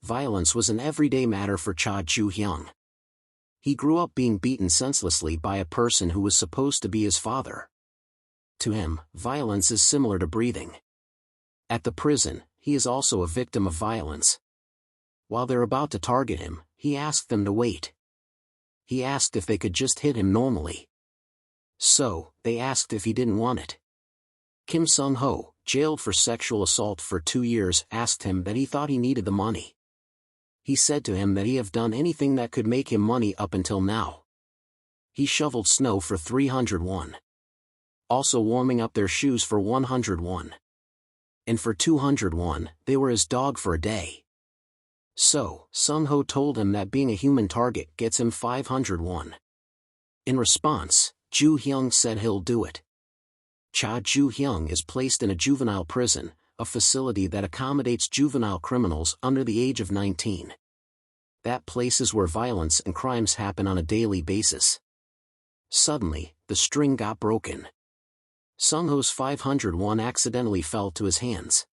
violence was an everyday matter for Joo-Young. He grew up being beaten senselessly by a person who was supposed to be his father. To him, violence is similar to breathing. At the prison, he is also a victim of violence. While they're about to target him, he asked them to wait. He asked if they could just hit him normally. So, they asked if he didn't want it. Kim Sung-ho, jailed for sexual assault for 2 years, asked him that he thought he needed the money. He said to him that he have done anything that could make him money up until now. He shoveled snow for 300 won. Also warming up their shoes for 100 won. And for 200 won, they were his dog for a day. So, Sung-ho told him that being a human target gets him 500 won. In response, Joo-Young said he'll do it. Joo-Young is placed in a juvenile prison, a facility that accommodates juvenile criminals under the age of 19. That place is where violence and crimes happen on a daily basis. Suddenly, the string got broken. Sung-ho's 500 won accidentally fell to his hands.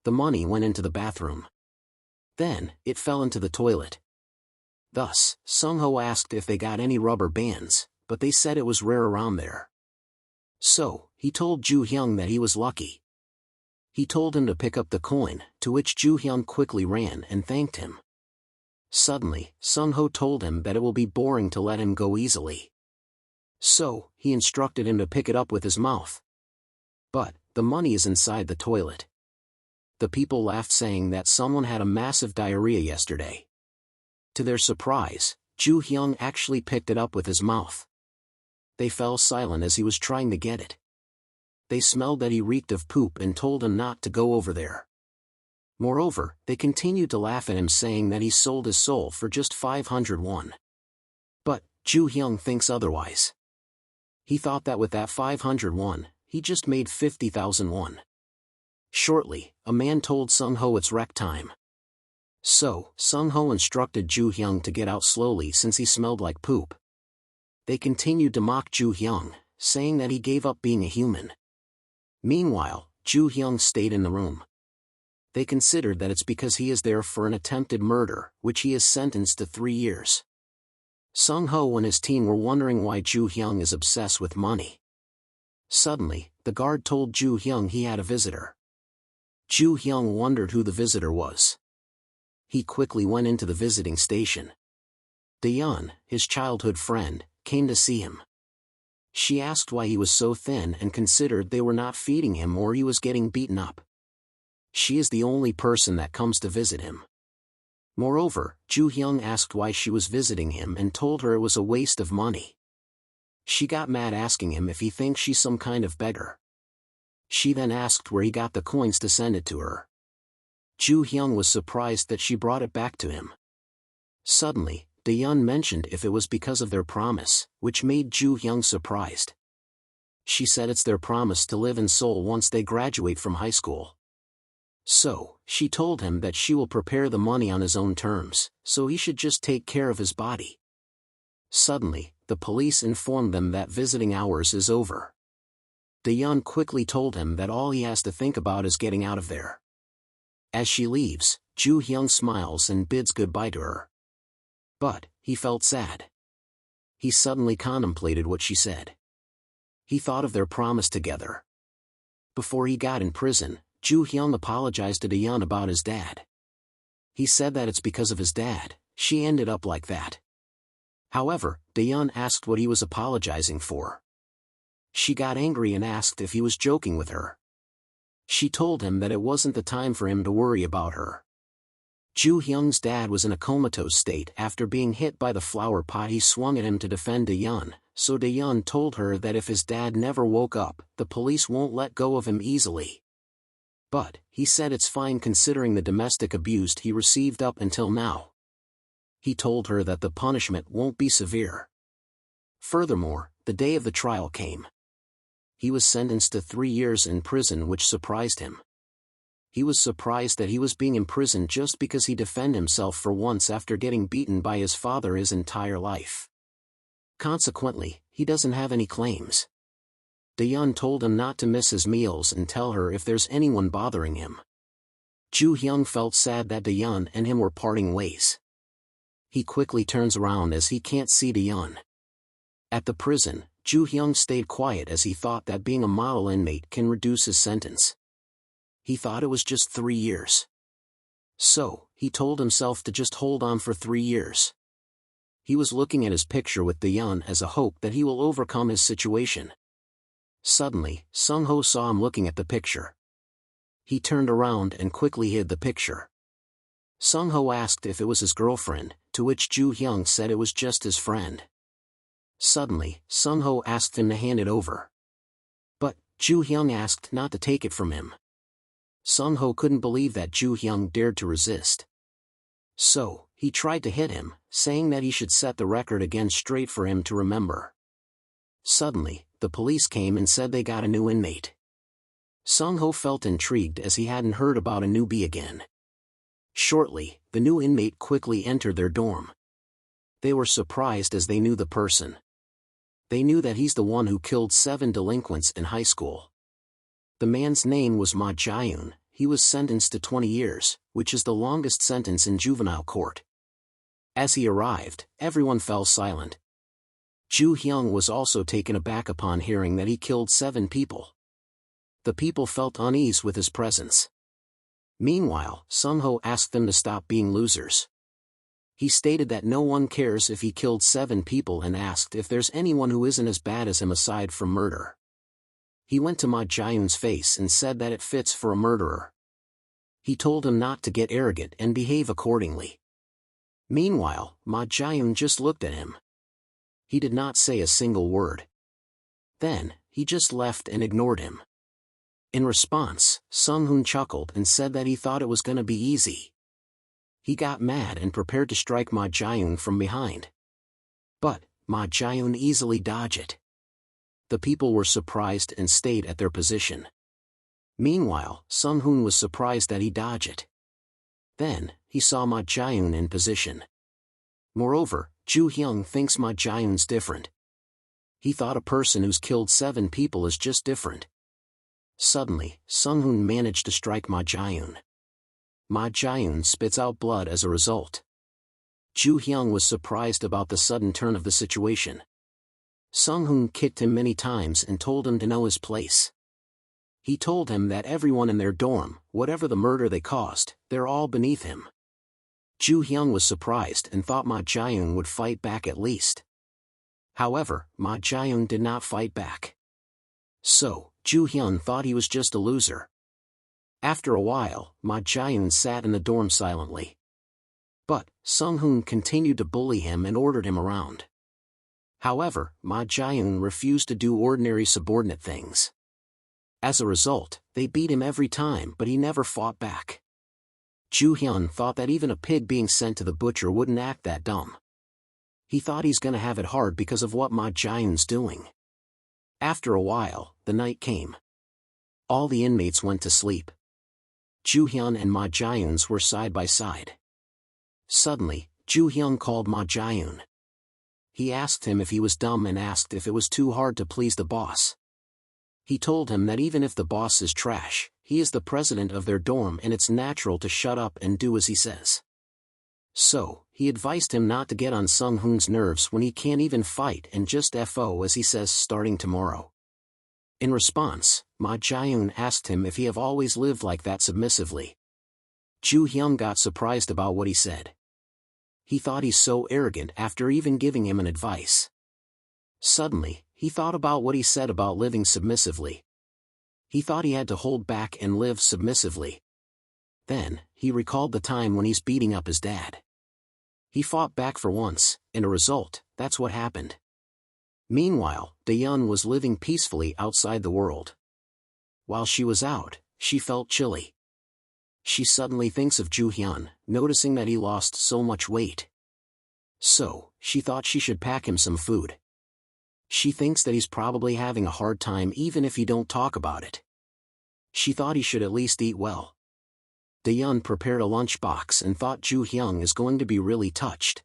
The money went into the bathroom. Then, it fell into the toilet. Thus, Sung-ho asked if they got any rubber bands, but they said it was rare around there. So, he told Joo-Young that he was lucky. He told him to pick up the coin, to which Joo-Young quickly ran and thanked him. Suddenly, Sung-ho told him that it will be boring to let him go easily. So, he instructed him to pick it up with his mouth. But, the money is inside the toilet. The people laughed, saying that someone had a massive diarrhea yesterday. To their surprise, Joo-Young actually picked it up with his mouth. They fell silent as he was trying to get it. They smelled that he reeked of poop and told him not to go over there. Moreover, they continued to laugh at him, saying that he sold his soul for just 500 won. But, Joo-Young thinks otherwise. He thought that with that 500 won, he just made 50,000 won. Shortly, a man told Sung-ho it's rec time. So, Sung-ho instructed Joo-Young to get out slowly since he smelled like poop. They continued to mock Joo-Young, saying that he gave up being a human. Meanwhile, Joo-Young stayed in the room. They considered that it's because he is there for an attempted murder, which he is sentenced to 3 years. Sung-ho and his team were wondering why Joo-Young is obsessed with money. Suddenly, the guard told Joo-Young he had a visitor. Joo-Young wondered who the visitor was. He quickly went into the visiting station. Daeun, his childhood friend, came to see him. She asked why he was so thin and considered they were not feeding him or he was getting beaten up. She is the only person that comes to visit him. Moreover, Joo-Young asked why she was visiting him and told her it was a waste of money. She got mad, asking him if he thinks she's some kind of beggar. She then asked where he got the coins to send it to her. Joo-Young was surprised that she brought it back to him. Suddenly, Daeun mentioned if it was because of their promise, which made Joo-Young surprised. She said it's their promise to live in Seoul once they graduate from high school. So, she told him that she will prepare the money on his own terms, so he should just take care of his body. Suddenly, the police informed them that visiting hours is over. Daeun quickly told him that all he has to think about is getting out of there. As she leaves, Joo-Young smiles and bids goodbye to her. But, he felt sad. He suddenly contemplated what she said. He thought of their promise together. Before he got in prison, Joo-Young apologized to Daeun about his dad. He said that it's because of his dad, she ended up like that. However, Daeun asked what he was apologizing for. She got angry and asked if he was joking with her. She told him that it wasn't the time for him to worry about her. Joo-Young's dad was in a comatose state after being hit by the flower pot he swung at him to defend Daeun, so Daeun told her that if his dad never woke up, the police won't let go of him easily. But, he said it's fine considering the domestic abuse he received up until now. He told her that the punishment won't be severe. Furthermore, the day of the trial came. He was sentenced to 3 years in prison, which surprised him. He was surprised that he was being imprisoned just because he defended himself for once after getting beaten by his father his entire life. Consequently, he doesn't have any claims. Daeun told him not to miss his meals and tell her if there's anyone bothering him. Joo-Young felt sad that Daeun and him were parting ways. He quickly turns around as he can't see Daeun. At the prison, Joo-Young stayed quiet as he thought that being a model inmate can reduce his sentence. He thought it was just 3 years. So, he told himself to just hold on for 3 years. He was looking at his picture with Daeun as a hope that he will overcome his situation. Suddenly, Sung-ho saw him looking at the picture. He turned around and quickly hid the picture. Sung-ho asked if it was his girlfriend, to which Joo-Young said it was just his friend. Suddenly, Sung-ho asked him to hand it over. But, Joo-Young asked not to take it from him. Sung-ho couldn't believe that Joo-Young dared to resist. So, he tried to hit him, saying that he should set the record again straight for him to remember. Suddenly, the police came and said they got a new inmate. Sung-ho felt intrigued as he hadn't heard about a newbie again. Shortly, the new inmate quickly entered their dorm. They were surprised as they knew the person. They knew that he's the one who killed 7 delinquents in high school. The man's name was Ma Jae-yoon. He was sentenced to 20 years, which is the longest sentence in juvenile court. As he arrived, everyone fell silent. Joo-Young was also taken aback upon hearing that he killed 7 people. The people felt unease with his presence. Meanwhile, Sung-ho asked them to stop being losers. He stated that no one cares if he killed 7 people and asked if there's anyone who isn't as bad as him aside from murder. He went to Ma Jae-yoon's face and said that it fits for a murderer. He told him not to get arrogant and behave accordingly. Meanwhile, Ma Jae-yoon just looked at him. He did not say a single word. Then, he just left and ignored him. In response, Sung-hoon chuckled and said that he thought it was gonna be easy. He got mad and prepared to strike Ma Jae-yoon from behind. But, Ma Jae-yoon easily dodged it. The people were surprised and stayed at their position. Meanwhile, Sung-hoon was surprised that he dodged it. Then, he saw Ma Jae-yoon in position. Moreover, Joo-Young thinks Ma Jae-yoon's different. He thought a person who's killed 7 people is just different. Suddenly, Sung-hoon managed to strike Ma Jae-yoon. Ma Jae-yoon spits out blood as a result. Joo-Young was surprised about the sudden turn of the situation. Sung-hoon kicked him many times and told him to know his place. He told him that everyone in their dorm, whatever the murder they caused, they're all beneath him. Joo-Young was surprised and thought Ma Jae-yoon would fight back at least. However, Ma Jae-yoon did not fight back. So, Joo-Young thought he was just a loser. After a while, Ma Jae-yoon sat in the dorm silently. But, Sung-hoon continued to bully him and ordered him around. However, Ma Jae-yoon refused to do ordinary subordinate things. As a result, they beat him every time but he never fought back. Joo-Young thought that even a pig being sent to the butcher wouldn't act that dumb. He thought he's gonna have it hard because of what Ma Jae-yoon's doing. After a while, the night came. All the inmates went to sleep. Joo-Young and Ma Jae-yoon's were side by side. Suddenly, Joo-Young called Ma Jae-yoon. He asked him if he was dumb and asked if it was too hard to please the boss. He told him that even if the boss is trash, he is the president of their dorm and it's natural to shut up and do as he says. So, he advised him not to get on Sung-hoon's nerves when he can't even fight and just FO as he says starting tomorrow. In response, Ma Jae-yoon asked him if he have always lived like that submissively. Joo-Young got surprised about what he said. He thought he's so arrogant after even giving him an advice. Suddenly, he thought about what he said about living submissively. He thought he had to hold back and live submissively. Then, he recalled the time when he's beating up his dad. He fought back for once, and a result, that's what happened. Meanwhile, Daeun was living peacefully outside the world. While she was out, she felt chilly. She suddenly thinks of Joo-Young, noticing that he lost so much weight. So, she thought she should pack him some food. She thinks that he's probably having a hard time even if he don't talk about it. She thought he should at least eat well. Daeun prepared a lunchbox and thought Joo-Young is going to be really touched.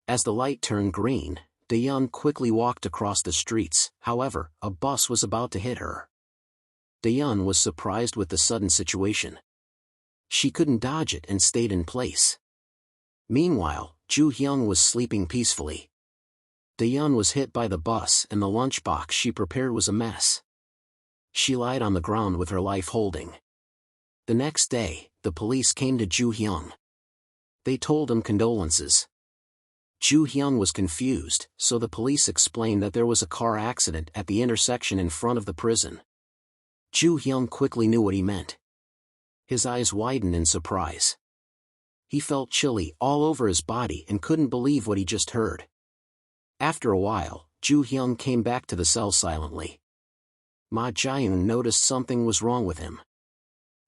As the light turned green, Daeun quickly walked across the streets, however, a bus was about to hit her. Daeun was surprised with the sudden situation. She couldn't dodge it and stayed in place. Meanwhile, Joo-Young was sleeping peacefully. Daeun was hit by the bus and the lunchbox she prepared was a mess. She lied on the ground with her life holding. The next day, the police came to Joo-Young. They told him condolences. Joo-Young was confused, so the police explained that there was a car accident at the intersection in front of the prison. Joo-Young quickly knew what he meant. His eyes widened in surprise. He felt chilly all over his body and couldn't believe what he just heard. After a while, Joo-Young came back to the cell silently. Ma Jae-yoon noticed something was wrong with him.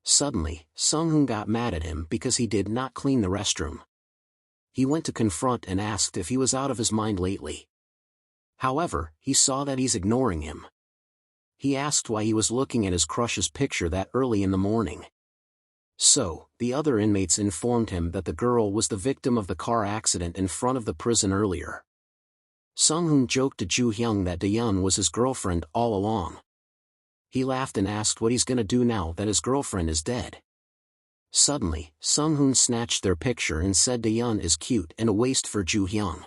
Suddenly, Sung-hoon got mad at him because he did not clean the restroom. He went to confront and asked if he was out of his mind lately. However, he saw that he's ignoring him. He asked why he was looking at his crush's picture that early in the morning. So, the other inmates informed him that the girl was the victim of the car accident in front of the prison earlier. Sung-hoon joked to Joo-Young that Daeun was his girlfriend all along. He laughed and asked what he's gonna do now that his girlfriend is dead. Suddenly, Sung-hoon snatched their picture and said Daeun is cute and a waste for Joo-Young.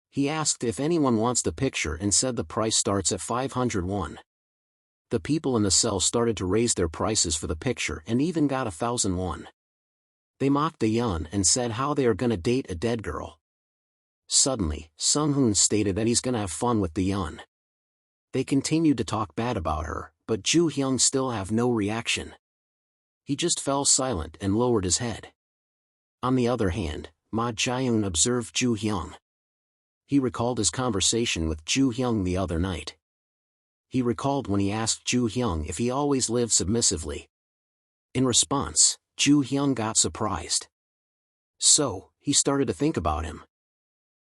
He asked if anyone wants the picture and said the price starts at 500 won. The people in the cell started to raise their prices for the picture and even got 1,000 won. They mocked Daeun and said how they are gonna date a dead girl. Suddenly, Sung-hoon stated that he's gonna have fun with Daeun. They continued to talk bad about her, but Joo-Young still have no reaction. He just fell silent and lowered his head. On the other hand, Ma Jae-yoon observed Joo-Young. He recalled his conversation with Joo-Young the other night. He recalled when he asked Joo-Young if he always lived submissively. In response, Joo-Young got surprised. So, he started to think about him.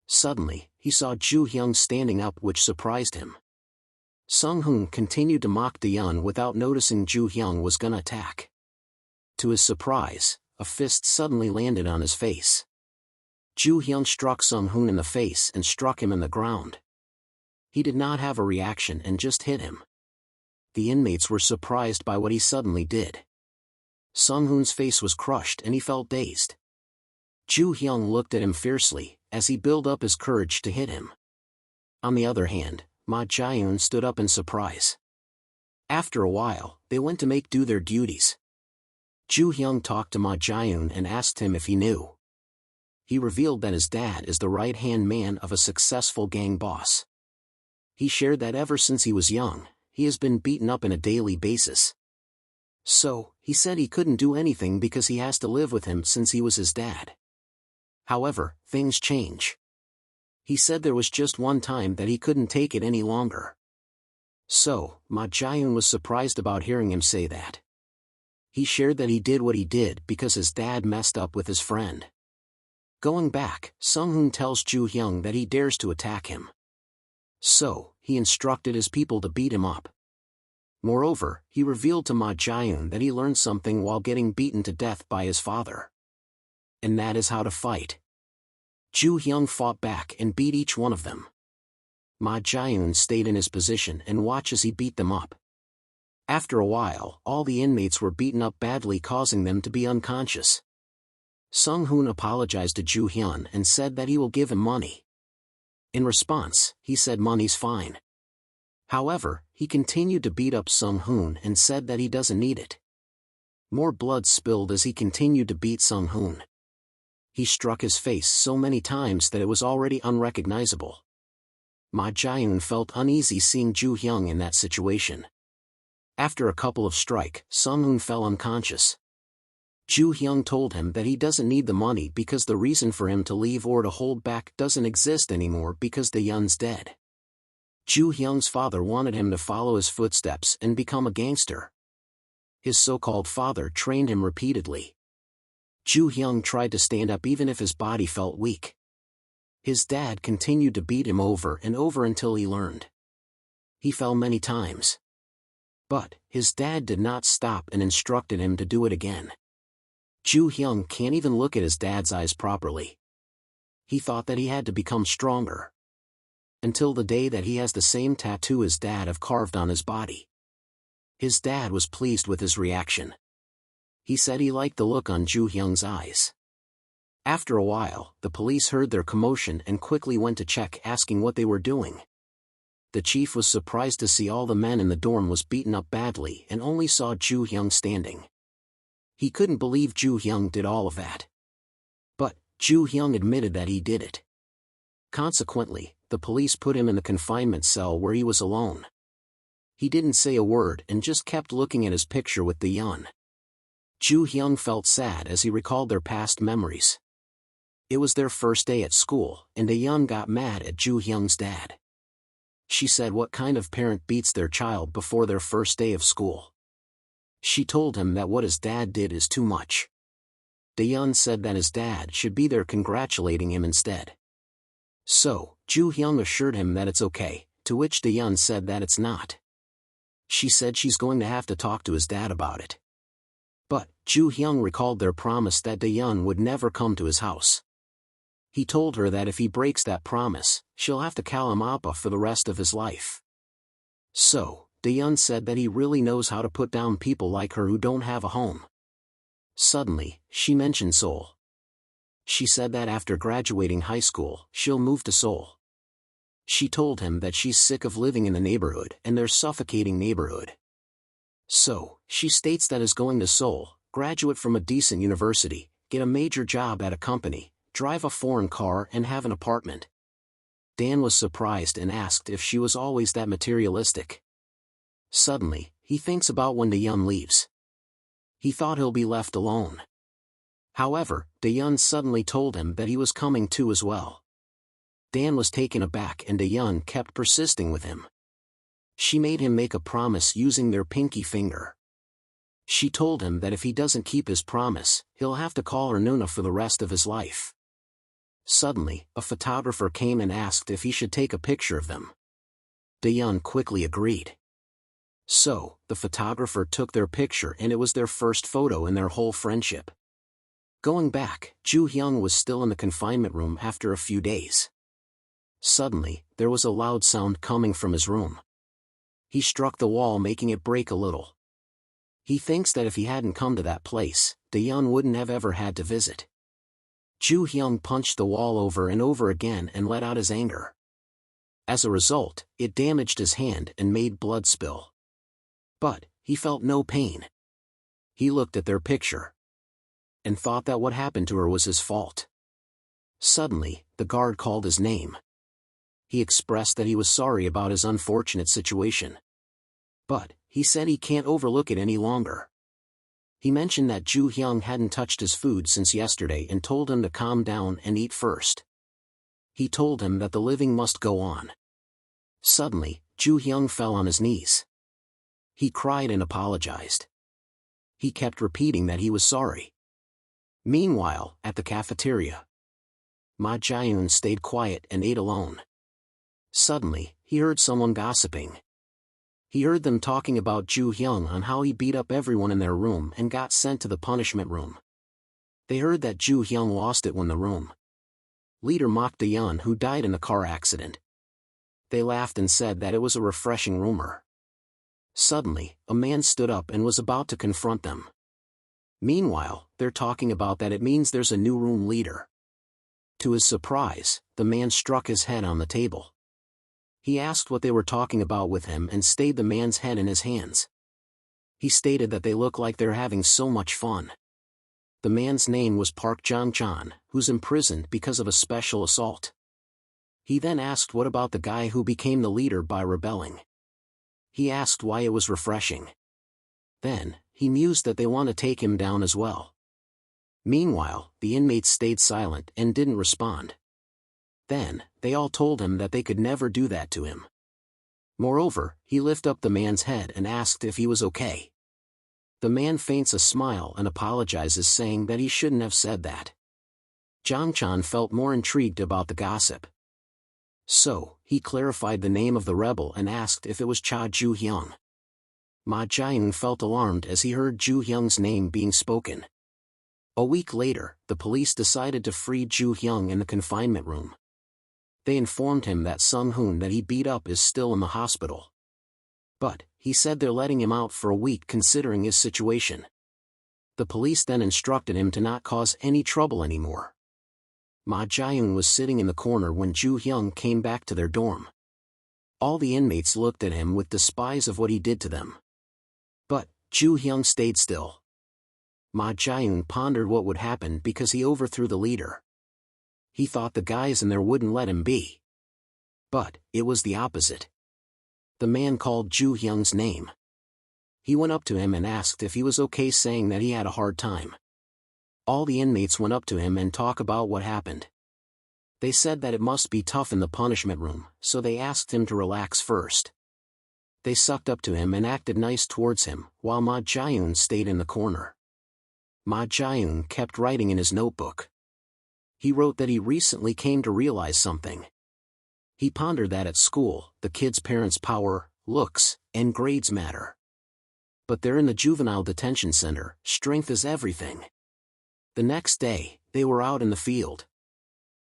Suddenly, he saw Joo-Young standing up, which surprised him. Sung-hoon continued to mock Daeun without noticing Joo-Young was gonna attack. To his surprise, a fist suddenly landed on his face. Joo-Young struck Sung-hoon in the face and struck him in the ground. He did not have a reaction and just hit him. The inmates were surprised by what he suddenly did. Sung-hoon's face was crushed and he felt dazed. Joo-Young looked at him fiercely, as he built up his courage to hit him. On the other hand, Ma Jae-yoon stood up in surprise. After a while, they went to do their duties. Joo-Young talked to Ma Jae-yoon and asked him if he knew. He revealed that his dad is the right-hand man of a successful gang boss. He shared that ever since he was young, he has been beaten up on a daily basis. So, he said he couldn't do anything because he has to live with him since he was his dad. However, things change. He said there was just one time that he couldn't take it any longer. So, Ma Jae-yoon was surprised about hearing him say that. He shared that he did what he did because his dad messed up with his friend. Going back, Sung-hoon tells Joo-Young that he dares to attack him. So, he instructed his people to beat him up. Moreover, he revealed to Ma Jae-yoon that he learned something while getting beaten to death by his father. And that is how to fight. Joo-Young fought back and beat each one of them. Ma Jae-yoon stayed in his position and watched as he beat them up. After a while, all the inmates were beaten up badly, causing them to be unconscious. Sung-hoon apologized to Joo-Young and said that he will give him money. In response, he said money's fine. However, he continued to beat up Sung-hoon and said that he doesn't need it. More blood spilled as he continued to beat Sung-hoon. He struck his face so many times that it was already unrecognizable. Ma Jae-yoon felt uneasy seeing Joo-Young in that situation. After a couple of strikes, Sung-hoon fell unconscious. Joo-Young told him that he doesn't need the money because the reason for him to leave or to hold back doesn't exist anymore because Daeun's dead. Joo-Young's father wanted him to follow his footsteps and become a gangster. His so-called father trained him repeatedly. Joo-Young tried to stand up even if his body felt weak. His dad continued to beat him over and over until he learned. He fell many times. But, his dad did not stop and instructed him to do it again. Joo-Young can't even look at his dad's eyes properly. He thought that he had to become stronger. Until the day that he has the same tattoo his dad have carved on his body. His dad was pleased with his reaction. He said he liked the look on Joo-Young's eyes. After a while, the police heard their commotion and quickly went to check, asking what they were doing. The chief was surprised to see all the men in the dorm was beaten up badly and only saw Joo-Young standing. He couldn't believe Joo-Young did all of that. But Joo-Young admitted that he did it. Consequently, the police put him in the confinement cell where he was alone. He didn't say a word and just kept looking at his picture with Dae-yeon. Joo-Young felt sad as he recalled their past memories. It was their first day at school, and Dae-yeon got mad at Joo-Young's dad. She said, what kind of parent beats their child before their first day of school? She told him that what his dad did is too much. Dae-yeon said that his dad should be there congratulating him instead. So, Joo-Young assured him that it's okay, to which Dae-yeon said that it's not. She said she's going to have to talk to his dad about it. But Joo-Young recalled their promise that Dae-yeon would never come to his house. He told her that if he breaks that promise, she'll have to call him Appa for the rest of his life. So, Dae-yeon said that he really knows how to put down people like her who don't have a home. Suddenly, she mentioned Seoul. She said that after graduating high school, she'll move to Seoul. She told him that she's sick of living in the neighborhood and their suffocating neighborhood. So, she states that is going to Seoul, graduate from a decent university, get a major job at a company, drive a foreign car and have an apartment. Dan was surprised and asked if she was always that materialistic. Suddenly, he thinks about when Dae-yeon leaves. He thought he'll be left alone. However, Dae-yeon suddenly told him that he was coming too as well. Dan was taken aback and Dae-yeon kept persisting with him. She made him make a promise using their pinky finger. She told him that if he doesn't keep his promise, he'll have to call her Nuna for the rest of his life. Suddenly, a photographer came and asked if he should take a picture of them. Dae-yeon quickly agreed. So, the photographer took their picture and it was their first photo in their whole friendship. Going back, Joo-Young was still in the confinement room after a few days. Suddenly, there was a loud sound coming from his room. He struck the wall, making it break a little. He thinks that if he hadn't come to that place, Dae-yeon wouldn't have ever had to visit. Joo-Young punched the wall over and over again and let out his anger. As a result, it damaged his hand and made blood spill. But he felt no pain. He looked at their picture and thought that what happened to her was his fault. Suddenly, the guard called his name. He expressed that he was sorry about his unfortunate situation. But he said he can't overlook it any longer. He mentioned that Joo-Young hadn't touched his food since yesterday and told him to calm down and eat first. He told him that the living must go on. Suddenly, Joo-Young fell on his knees. He cried and apologized. He kept repeating that he was sorry. Meanwhile, at the cafeteria, Ma Jae-yoon stayed quiet and ate alone. Suddenly, he heard someone gossiping. He heard them talking about Joo-Young on how he beat up everyone in their room and got sent to the punishment room. They heard that Joo-Young lost it when the room leader mocked Dae-yeon who died in a car accident. They laughed and said that it was a refreshing rumor. Suddenly, a man stood up and was about to confront them. Meanwhile, they're talking about that it means there's a new room leader. To his surprise, the man struck his head on the table. He asked what they were talking about with him and stayed the man's head in his hands. He stated that they look like they're having so much fun. The man's name was Park Jong-chan, who's imprisoned because of a special assault. He then asked what about the guy who became the leader by rebelling. He asked why it was refreshing. Then, he mused that they want to take him down as well. Meanwhile, the inmates stayed silent and didn't respond. Then, they all told him that they could never do that to him. Moreover, he lifted up the man's head and asked if he was okay. The man feints a smile and apologizes, saying that he shouldn't have said that. Jong-chan felt more intrigued about the gossip. So, he clarified the name of the rebel and asked if it was Joo-Young. Ma Jae-yoon felt alarmed as he heard Joo-Young's name being spoken. A week later, the police decided to free Joo-Young in the confinement room. They informed him that Sung-hoon that he beat up is still in the hospital. But, he said they're letting him out for a week considering his situation. The police then instructed him to not cause any trouble anymore. Ma Jae-young was sitting in the corner when Joo-Young came back to their dorm. All the inmates looked at him with despise of what he did to them. But Joo-Young stayed still. Ma Jae-young pondered what would happen because he overthrew the leader. He thought the guys in there wouldn't let him be. But it was the opposite. The man called Joo-Young's name. He went up to him and asked if he was okay, saying that he had a hard time. All the inmates went up to him and talked about what happened. They said that it must be tough in the punishment room, so they asked him to relax first. They sucked up to him and acted nice towards him, while Ma Jae-young stayed in the corner. Ma Jae-young kept writing in his notebook. He wrote that he recently came to realize something. He pondered that at school, the kids' parents' power, looks, and grades matter. But they're in the juvenile detention center, strength is everything. The next day, they were out in the field.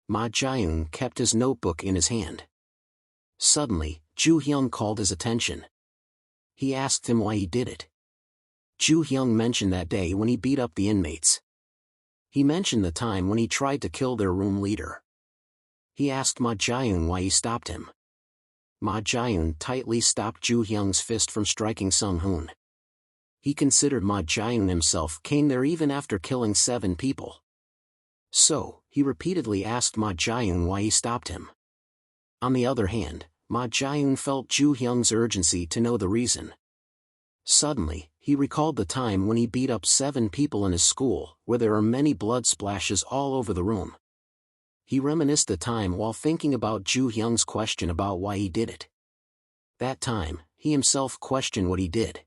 Ma Jae-young kept his notebook in his hand. Suddenly, Joo-Young called his attention. He asked him why he did it. Joo-Young mentioned that day when he beat up the inmates. He mentioned the time when he tried to kill their room leader. He asked Ma Jae-young why he stopped him. Ma Jae-young tightly stopped Joo-Young's fist from striking Sung-hoon. He considered Ma Jae-young himself came there even after killing 7 people. So, he repeatedly asked Ma Jae-young why he stopped him. On the other hand, Ma Jae-young felt Joo-Young's urgency to know the reason. Suddenly, he recalled the time when he beat up 7 people in his school, where there are many blood splashes all over the room. He reminisced the time while thinking about Joo-Young's question about why he did it. That time, he himself questioned what he did.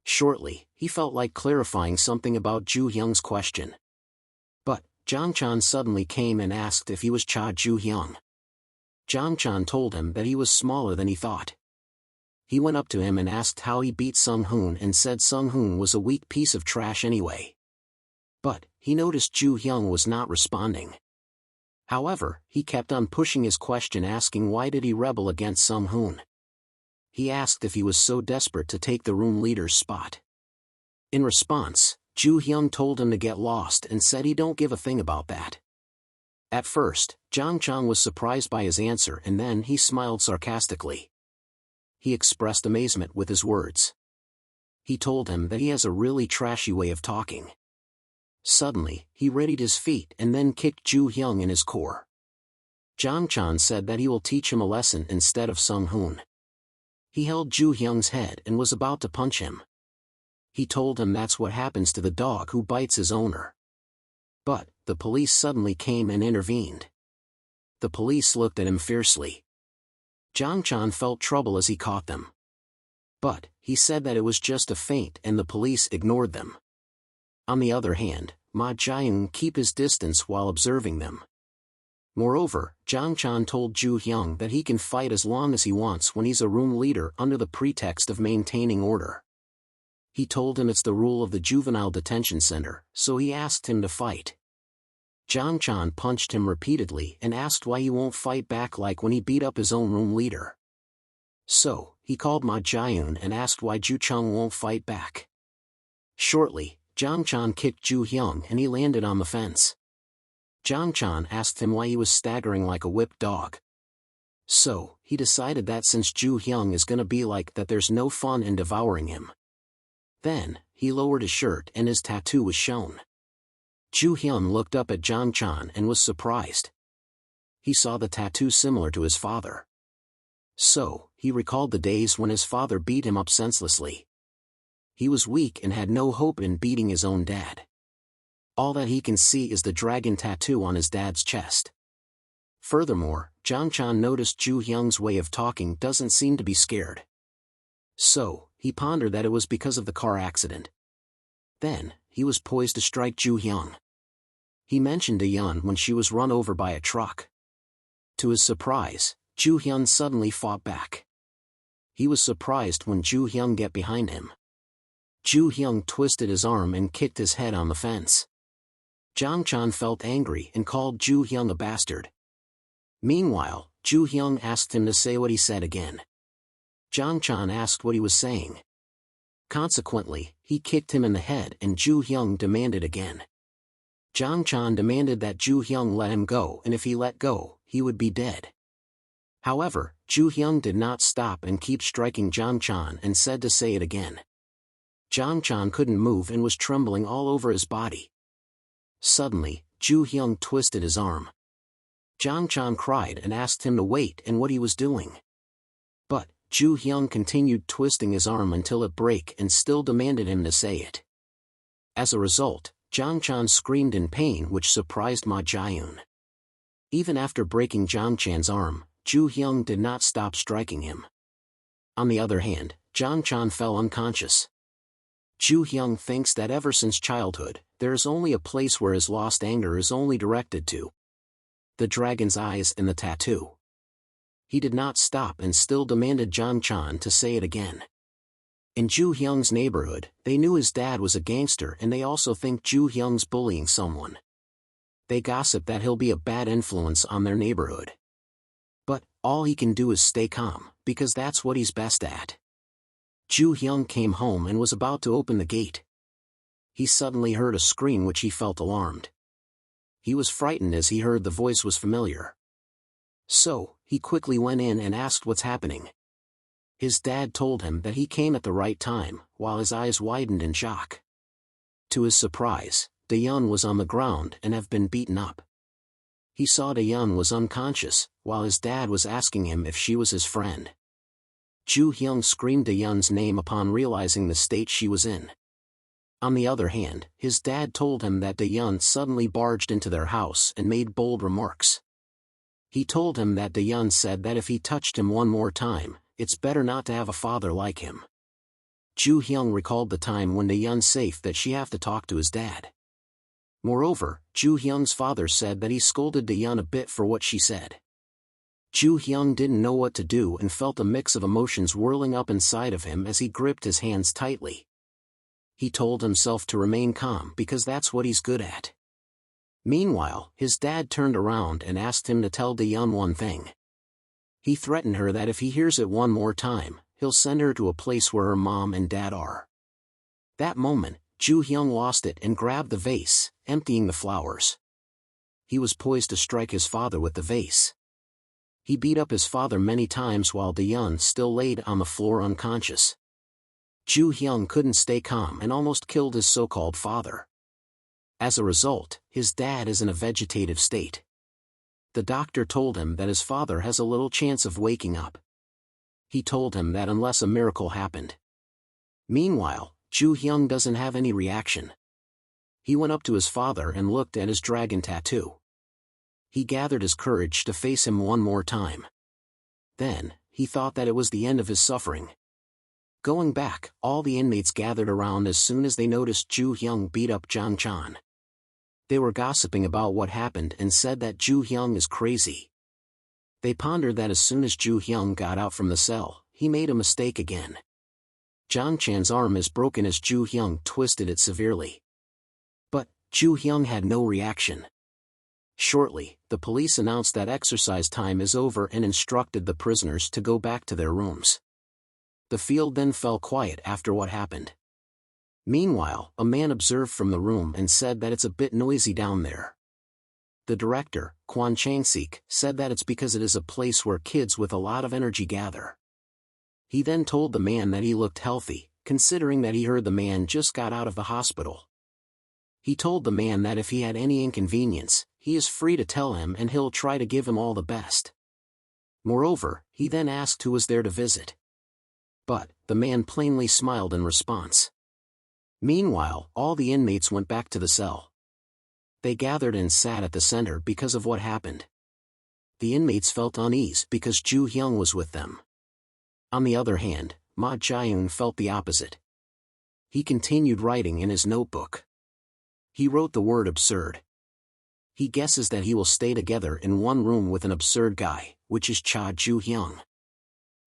Shortly, he felt like clarifying something about Joo-Young's question. But Jong-chan suddenly came and asked if he was Cha Joo-Young. Jong-chan told him that he was smaller than he thought. He went up to him and asked how he beat Sung-hoon and said Sung-hoon was a weak piece of trash anyway. But he noticed Joo-Young was not responding. However, he kept on pushing his question, asking why did he rebel against Sung-hoon. He asked if he was so desperate to take the room leader's spot. In response, Joo-Young told him to get lost and said he don't give a thing about that. At first, Jong-chan was surprised by his answer and then he smiled sarcastically. He expressed amazement with his words. He told him that he has a really trashy way of talking. Suddenly, he readied his feet and then kicked Joo-Young in his core. Jong-chan said that he will teach him a lesson instead of Sung-hoon. He held Joo-Young's head and was about to punch him. He told him that's what happens to the dog who bites his owner. But the police suddenly came and intervened. The police looked at him fiercely. Jong-chan felt trouble as he caught them. But he said that it was just a feint and the police ignored them. On the other hand, Ma Jae-young kept his distance while observing them. Moreover, Jong-chan told Joo-Young that he can fight as long as he wants when he's a room leader under the pretext of maintaining order. He told him it's the rule of the juvenile detention center, so he asked him to fight. Jong-chan punched him repeatedly and asked why he won't fight back like when he beat up his own room leader. So, he called Ma Jae-young and asked why Joo-chung won't fight back. Shortly, Jong-chan kicked Joo-Young and he landed on the fence. Jong-chan asked him why he was staggering like a whipped dog. So, he decided that since Joo-Young is gonna be like that, there's no fun in devouring him. Then, he lowered his shirt and his tattoo was shown. Joo-Young looked up at Jong-chan and was surprised. He saw the tattoo similar to his father. So, he recalled the days when his father beat him up senselessly. He was weak and had no hope in beating his own dad. All that he can see is the dragon tattoo on his dad's chest. Furthermore, Jong-chan noticed Joo-Young's way of talking doesn't seem to be scared. So, he pondered that it was because of the car accident. Then, he was poised to strike Joo-Young. He mentioned Joo-Young when she was run over by a truck. To his surprise, Joo-Young suddenly fought back. He was surprised when Joo-Young got behind him. Joo-Young twisted his arm and kicked his head on the fence. Jong-chan felt angry and called Joo-Young a bastard. Meanwhile, Joo-Young asked him to say what he said again. Jong-chan asked what he was saying. Consequently, he kicked him in the head and Joo-Young demanded again. Jang-chan demanded that Joo-Young let him go, and if he let go, he would be dead. However, Joo-Young did not stop and keep striking Jang-chan and said to say it again. Jang-chan couldn't move and was trembling all over his body. Suddenly, Joo-Young twisted his arm. Jang-chan cried and asked him to wait and what he was doing. But Joo-Young continued twisting his arm until it broke and still demanded him to say it. As a result, Jang-chan screamed in pain, which surprised Ma Jae-yoon. Even after breaking Jang-chan's arm, Joo-Young did not stop striking him. On the other hand, Jang-chan fell unconscious. Joo-Young thinks that ever since childhood, there is only a place where his lost anger is only directed to: the dragon's eyes and the tattoo. He did not stop and still demanded Jang-chan to say it again. In Joo-Young's neighborhood, they knew his dad was a gangster and they also think Joo-Young's bullying someone. They gossip that he'll be a bad influence on their neighborhood. But all he can do is stay calm, because that's what he's best at. Joo-Young came home and was about to open the gate. He suddenly heard a scream which he felt alarmed. He was frightened as he heard the voice was familiar. So, he quickly went in and asked what's happening. His dad told him that he came at the right time, while his eyes widened in shock. To his surprise, Daeyeon was on the ground and had been beaten up. He saw Daeyeon was unconscious, while his dad was asking him if she was his friend. Joo-Young screamed Daeyeon's name upon realizing the state she was in. On the other hand, his dad told him that Daeyeon suddenly barged into their house and made bold remarks. He told him that Daeyeon said that if he touched him one more time, it's better not to have a father like him. Joo-Young recalled the time when Daeyeon said that she have to talk to his dad. Moreover, Joo-Young's father said that he scolded Daeyeon a bit for what she said. Joo-Young didn't know what to do and felt a mix of emotions whirling up inside of him as he gripped his hands tightly. He told himself to remain calm because that's what he's good at. Meanwhile, his dad turned around and asked him to tell Daeyeon one thing. He threatened her that if he hears it one more time, he'll send her to a place where her mom and dad are. That moment, Joo-Young lost it and grabbed the vase, emptying the flowers. He was poised to strike his father with the vase. He beat up his father many times while Daeyeon still laid on the floor unconscious. Joo-Young couldn't stay calm and almost killed his so-called father. As a result, his dad is in a vegetative state. The doctor told him that his father has a little chance of waking up. He told him that unless a miracle happened. Meanwhile, Joo-Young doesn't have any reaction. He went up to his father and looked at his dragon tattoo. He gathered his courage to face him one more time. Then, he thought that it was the end of his suffering. Going back, all the inmates gathered around as soon as they noticed Joo-Young beat up Jang-chan. They were gossiping about what happened and said that Joo-Young is crazy. They pondered that as soon as Joo-Young got out from the cell, he made a mistake again. Jang-chan's arm is broken as Joo-Young twisted it severely. But Joo-Young had no reaction. Shortly, the police announced that exercise time is over and instructed the prisoners to go back to their rooms. The field then fell quiet after what happened. Meanwhile, a man observed from the room and said that it's a bit noisy down there. The director, Kwon Chang-sik, said that it's because it is a place where kids with a lot of energy gather. He then told the man that he looked healthy, considering that he heard the man just got out of the hospital. He told the man that if he had any inconvenience, he is free to tell him and he'll try to give him all the best. Moreover, he then asked who was there to visit. But the man plainly smiled in response. Meanwhile, all the inmates went back to the cell. They gathered and sat at the center because of what happened. The inmates felt unease because Joo-Young was with them. On the other hand, Ma Jae-yoon felt the opposite. He continued writing in his notebook. He wrote the word absurd. He guesses that he will stay together in one room with an absurd guy, which is Cha Joo-Young.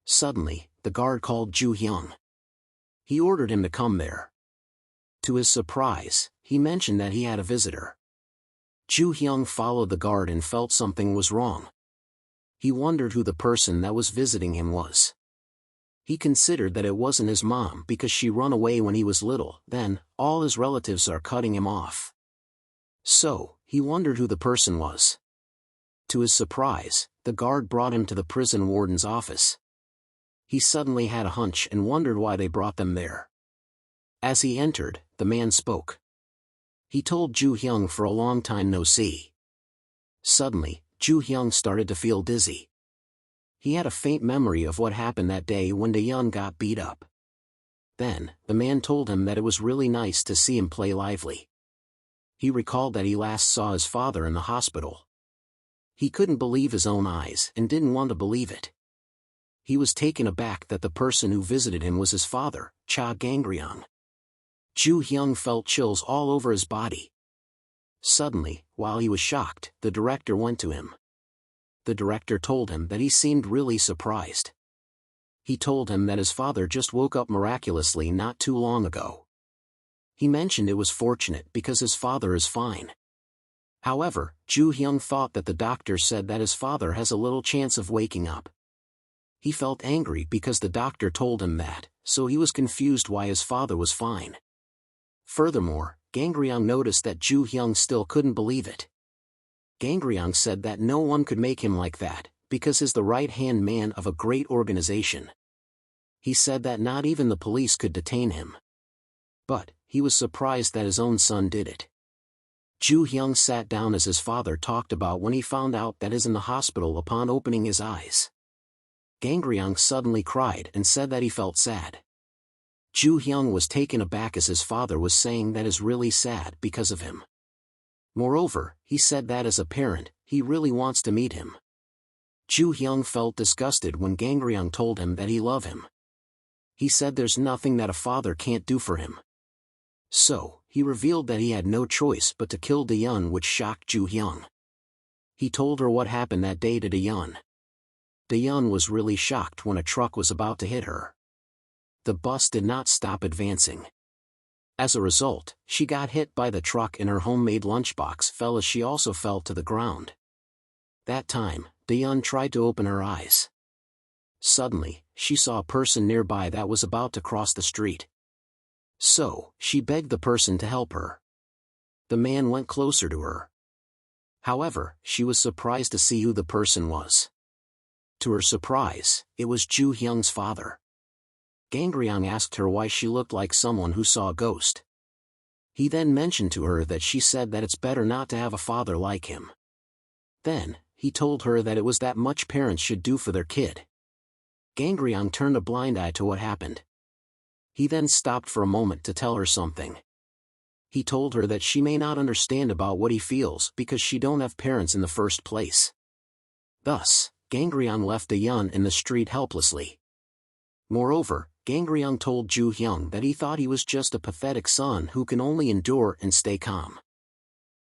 Suddenly, the guard called Joo-Young. He ordered him to come there. To his surprise, he mentioned that he had a visitor. Joo-Young followed the guard and felt something was wrong. He wondered who the person that was visiting him was. He considered that it wasn't his mom because she run away when he was little, then, all his relatives are cutting him off. So, he wondered who the person was. To his surprise, the guard brought him to the prison warden's office. He suddenly had a hunch and wondered why they brought them there. As he entered, the man spoke. He told Joo-Young for a long time no see. Suddenly, Joo-Young started to feel dizzy. He had a faint memory of what happened that day when Joo-Young got beat up. Then, the man told him that it was really nice to see him play lively. He recalled that he last saw his father in the hospital. He couldn't believe his own eyes and didn't want to believe it. He was taken aback that the person who visited him was his father, Cha Gangryung. Joo-Young felt chills all over his body. Suddenly, while he was shocked, the director went to him. The director told him that he seemed really surprised. He told him that his father just woke up miraculously not too long ago. He mentioned it was fortunate because his father is fine. However, Joo-Young thought that the doctor said that his father has a little chance of waking up. He felt angry because the doctor told him that, so he was confused why his father was fine. Furthermore, Gangryung noticed that Joo-Young still couldn't believe it. Gangryung said that no one could make him like that, because he's the right-hand man of a great organization. He said that not even the police could detain him. But, he was surprised that his own son did it. Joo-Young sat down as his father talked about when he found out that he's in the hospital upon opening his eyes. Gangryung suddenly cried and said that he felt sad. Joo-Young was taken aback as his father was saying that is really sad because of him. Moreover, he said that as a parent, he really wants to meet him. Joo-Young felt disgusted when Gangryung told him that he loved him. He said there's nothing that a father can't do for him. So, he revealed that he had no choice but to kill Joo-Young, which shocked Joo-Young. He told her what happened that day to Joo-Young. Joo-Young was really shocked when a truck was about to hit her. The bus did not stop advancing. As a result, she got hit by the truck and her homemade lunchbox fell as she also fell to the ground. That time, Joo-Young tried to open her eyes. Suddenly, she saw a person nearby that was about to cross the street. So, she begged the person to help her. The man went closer to her. However, she was surprised to see who the person was. To her surprise, it was Joo-Young's father. Gangryung asked her why she looked like someone who saw a ghost. He then mentioned to her that she said that it's better not to have a father like him. Then, he told her that it was that much parents should do for their kid. Gangryung turned a blind eye to what happened. He then stopped for a moment to tell her something. He told her that she may not understand about what he feels because she don't have parents in the first place. Thus, Gangryung left Joo-Young in the street helplessly. Moreover, Gangryung told Joo-Young that he thought he was just a pathetic son who can only endure and stay calm.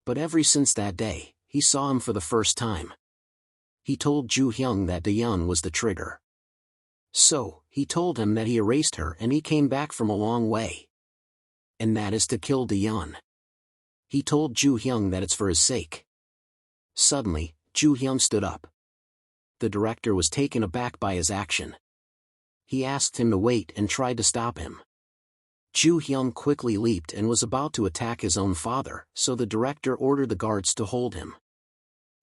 But ever since that day, he saw him for the first time. He told Joo-Young that Joo-Young was the trigger. So, he told him that he erased her and he came back from a long way. And that is to kill Joo-Young. He told Joo-Young that it's for his sake. Suddenly, Joo-Young stood up. The director was taken aback by his action. He asked him to wait and tried to stop him. Joo-Young quickly leaped and was about to attack his own father, so the director ordered the guards to hold him.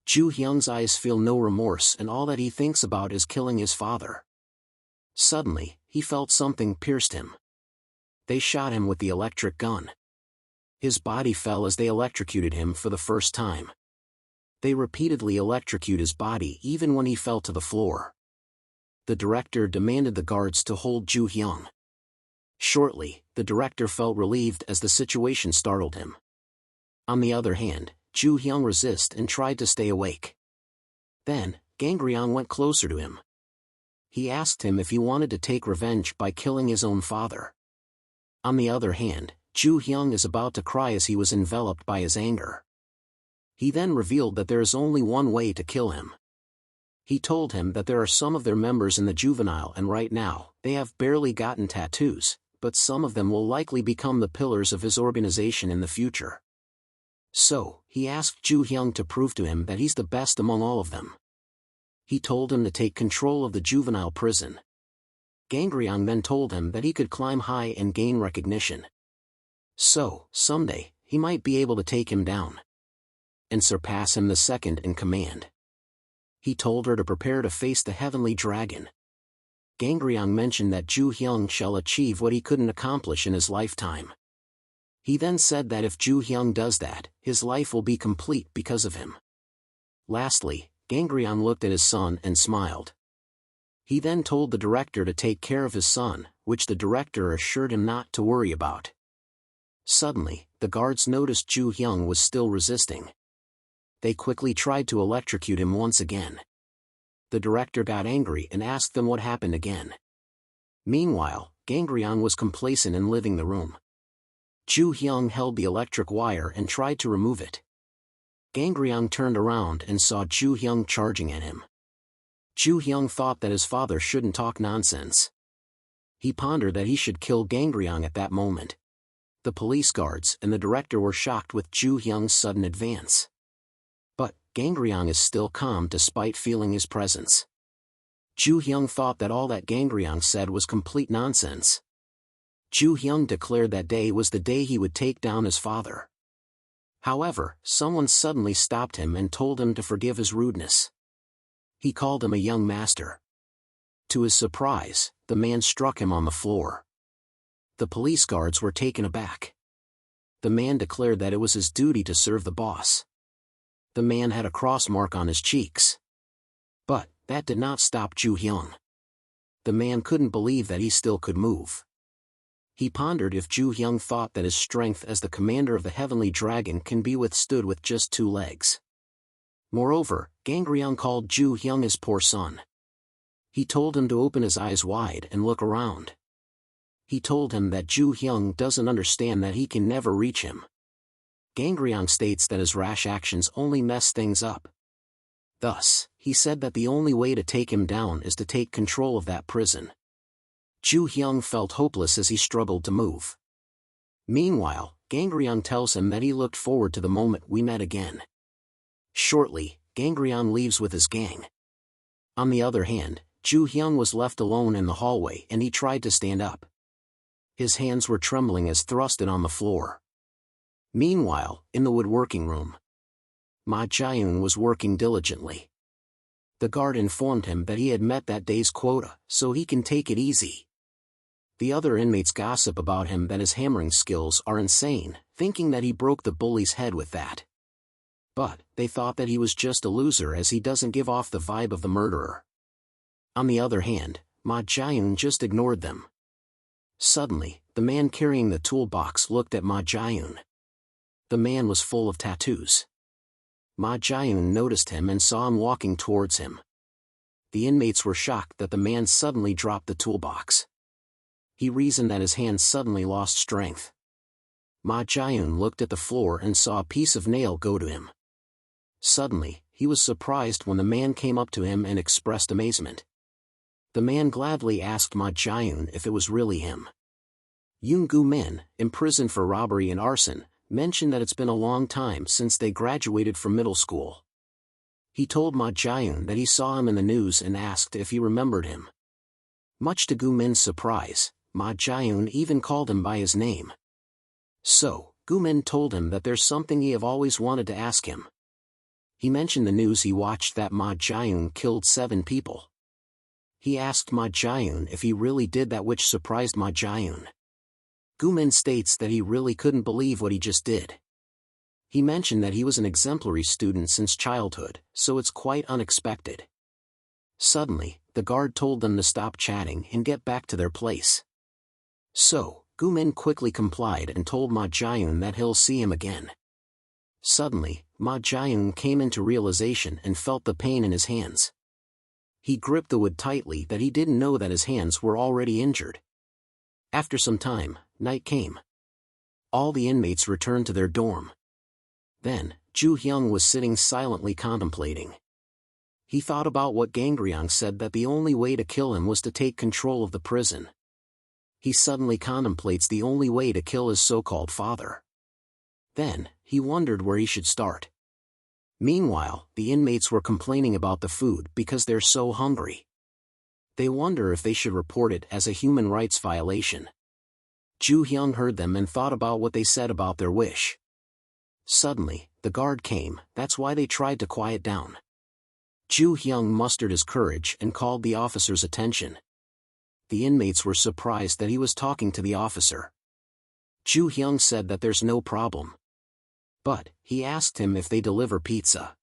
Joo-Young's eyes feel no remorse and all that he thinks about is killing his father. Suddenly, he felt something pierced him. They shot him with the electric gun. His body fell as they electrocuted him for the first time. They repeatedly electrocute his body even when he fell to the floor. The director demanded the guards to hold Joo-Young. Shortly, the director felt relieved as the situation startled him. On the other hand, Joo-Young resisted and tried to stay awake. Then, Gangryung went closer to him. He asked him if he wanted to take revenge by killing his own father. On the other hand, Joo-Young is about to cry as he was enveloped by his anger. He then revealed that there is only one way to kill him. He told him that there are some of their members in the juvenile and right now, they have barely gotten tattoos, but some of them will likely become the pillars of his organization in the future. So, he asked Joo-Young to prove to him that he's the best among all of them. He told him to take control of the juvenile prison. Gangryong then told him that he could climb high and gain recognition. So, someday, he might be able to take him down and surpass him the second in command. He told her to prepare to face the heavenly dragon. Gangryong mentioned that Joo-Young shall achieve what he couldn't accomplish in his lifetime. He then said that if Joo-Young does that, his life will be complete because of him. Lastly, Gangryong looked at his son and smiled. He then told the director to take care of his son, which the director assured him not to worry about. Suddenly, the guards noticed Joo-Young was still resisting. They quickly tried to electrocute him once again. The director got angry and asked them what happened again. Meanwhile, Gangryong was complacent in leaving the room. Joo-Young held the electric wire and tried to remove it. Gangryong turned around and saw Joo-Young charging at him. Joo-Young thought that his father shouldn't talk nonsense. He pondered that he should kill Gangryong at that moment. The police guards and the director were shocked with Joo-Young's sudden advance. But Gangryong is still calm despite feeling his presence. Joo-Young thought that all that Gangryong said was complete nonsense. Joo-Young declared that day was the day he would take down his father. However, someone suddenly stopped him and told him to forgive his rudeness. He called him a young master. To his surprise, the man struck him on the floor. The police guards were taken aback. The man declared that it was his duty to serve the boss. The man had a cross mark on his cheeks. But that did not stop Joo-Young. The man couldn't believe that he still could move. He pondered if Joo-Young thought that his strength as the commander of the heavenly dragon can be withstood with just 2 legs. Moreover, Gangryong called Joo-Young his poor son. He told him to open his eyes wide and look around. He told him that Joo-Young doesn't understand that he can never reach him. Gangryong states that his rash actions only mess things up. Thus, he said that the only way to take him down is to take control of that prison. Joo-Young felt hopeless as he struggled to move. Meanwhile, Gangryong tells him that he looked forward to the moment we met again. Shortly, Gangryong leaves with his gang. On the other hand, Joo-Young was left alone in the hallway and he tried to stand up. His hands were trembling as thrusted on the floor. Meanwhile, in the woodworking room, Ma Jae-yoon was working diligently. The guard informed him that he had met that day's quota, so he can take it easy. The other inmates gossip about him that his hammering skills are insane, thinking that he broke the bully's head with that. But they thought that he was just a loser as he doesn't give off the vibe of the murderer. On the other hand, Ma Jae-yoon just ignored them. Suddenly, the man carrying the toolbox looked at Ma Jae-yoon. The man was full of tattoos. Ma Jae-yoon noticed him and saw him walking towards him. The inmates were shocked that the man suddenly dropped the toolbox. He reasoned that his hands suddenly lost strength. Ma Jae-yoon looked at the floor and saw a piece of nail go to him. Suddenly, he was surprised when the man came up to him and expressed amazement. The man gladly asked Ma Jae-yoon if it was really him. Yoon Gu-min, imprisoned for robbery and arson, mentioned that it's been a long time since they graduated from middle school. He told Ma Jae-yoon that he saw him in the news and asked if he remembered him. Much to Gu-min's surprise, Ma Jae-yoon even called him by his name. So, Gu-min told him that there's something he have always wanted to ask him. He mentioned the news he watched that Ma Jae-yoon killed 7 people. He asked Ma Jae-yoon if he really did that, which surprised Ma Jae-yoon. Gu-min states that he really couldn't believe what he just did. He mentioned that he was an exemplary student since childhood, so it's quite unexpected. Suddenly, the guard told them to stop chatting and get back to their place. So, Gu-min quickly complied and told Ma Jae-yoon that he'll see him again. Suddenly, Ma Jae-yoon came into realization and felt the pain in his hands. He gripped the wood tightly that he didn't know that his hands were already injured. After some time, night came. All the inmates returned to their dorm. Then, Joo-Young was sitting silently contemplating. He thought about what Gangryong said, that the only way to kill him was to take control of the prison. He suddenly contemplates the only way to kill his so-called father. Then, he wondered where he should start. Meanwhile, the inmates were complaining about the food because they're so hungry. They wonder if they should report it as a human rights violation. Joo-Young heard them and thought about what they said about their wish. Suddenly, the guard came, that's why they tried to quiet down. Joo-Young mustered his courage and called the officer's attention. The inmates were surprised that he was talking to the officer. Joo-Young said that there's no problem. But, he asked him if they deliver pizza.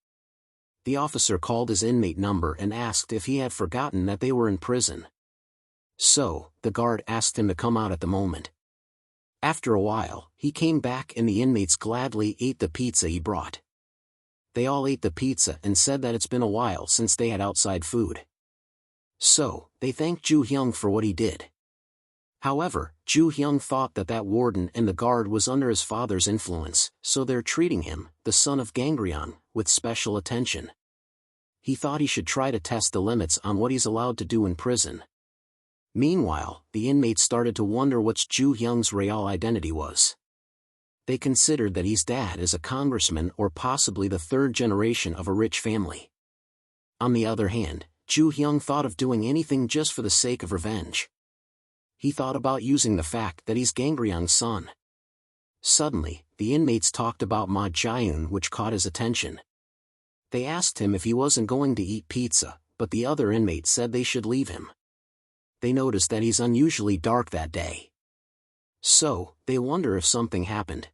The officer called his inmate number and asked if he had forgotten that they were in prison. So, the guard asked him to come out at the moment. After a while, he came back and the inmates gladly ate the pizza he brought. They all ate the pizza and said that it's been a while since they had outside food. So, they thanked Joo-Young for what he did. However, Joo-Young thought that that warden and the guard was under his father's influence, so they're treating him, the son of Gangryong, with special attention. He thought he should try to test the limits on what he's allowed to do in prison. Meanwhile, the inmates started to wonder what Joo-Young's real identity was. They considered that his dad is a congressman or possibly the third generation of a rich family. On the other hand, Joo-Young thought of doing anything just for the sake of revenge. He thought about using the fact that he's Gangryong's son. Suddenly, the inmates talked about Ma Jae-yoon, which caught his attention. They asked him if he wasn't going to eat pizza, but the other inmates said they should leave him. They noticed that he's unusually dark that day. So, they wonder if something happened.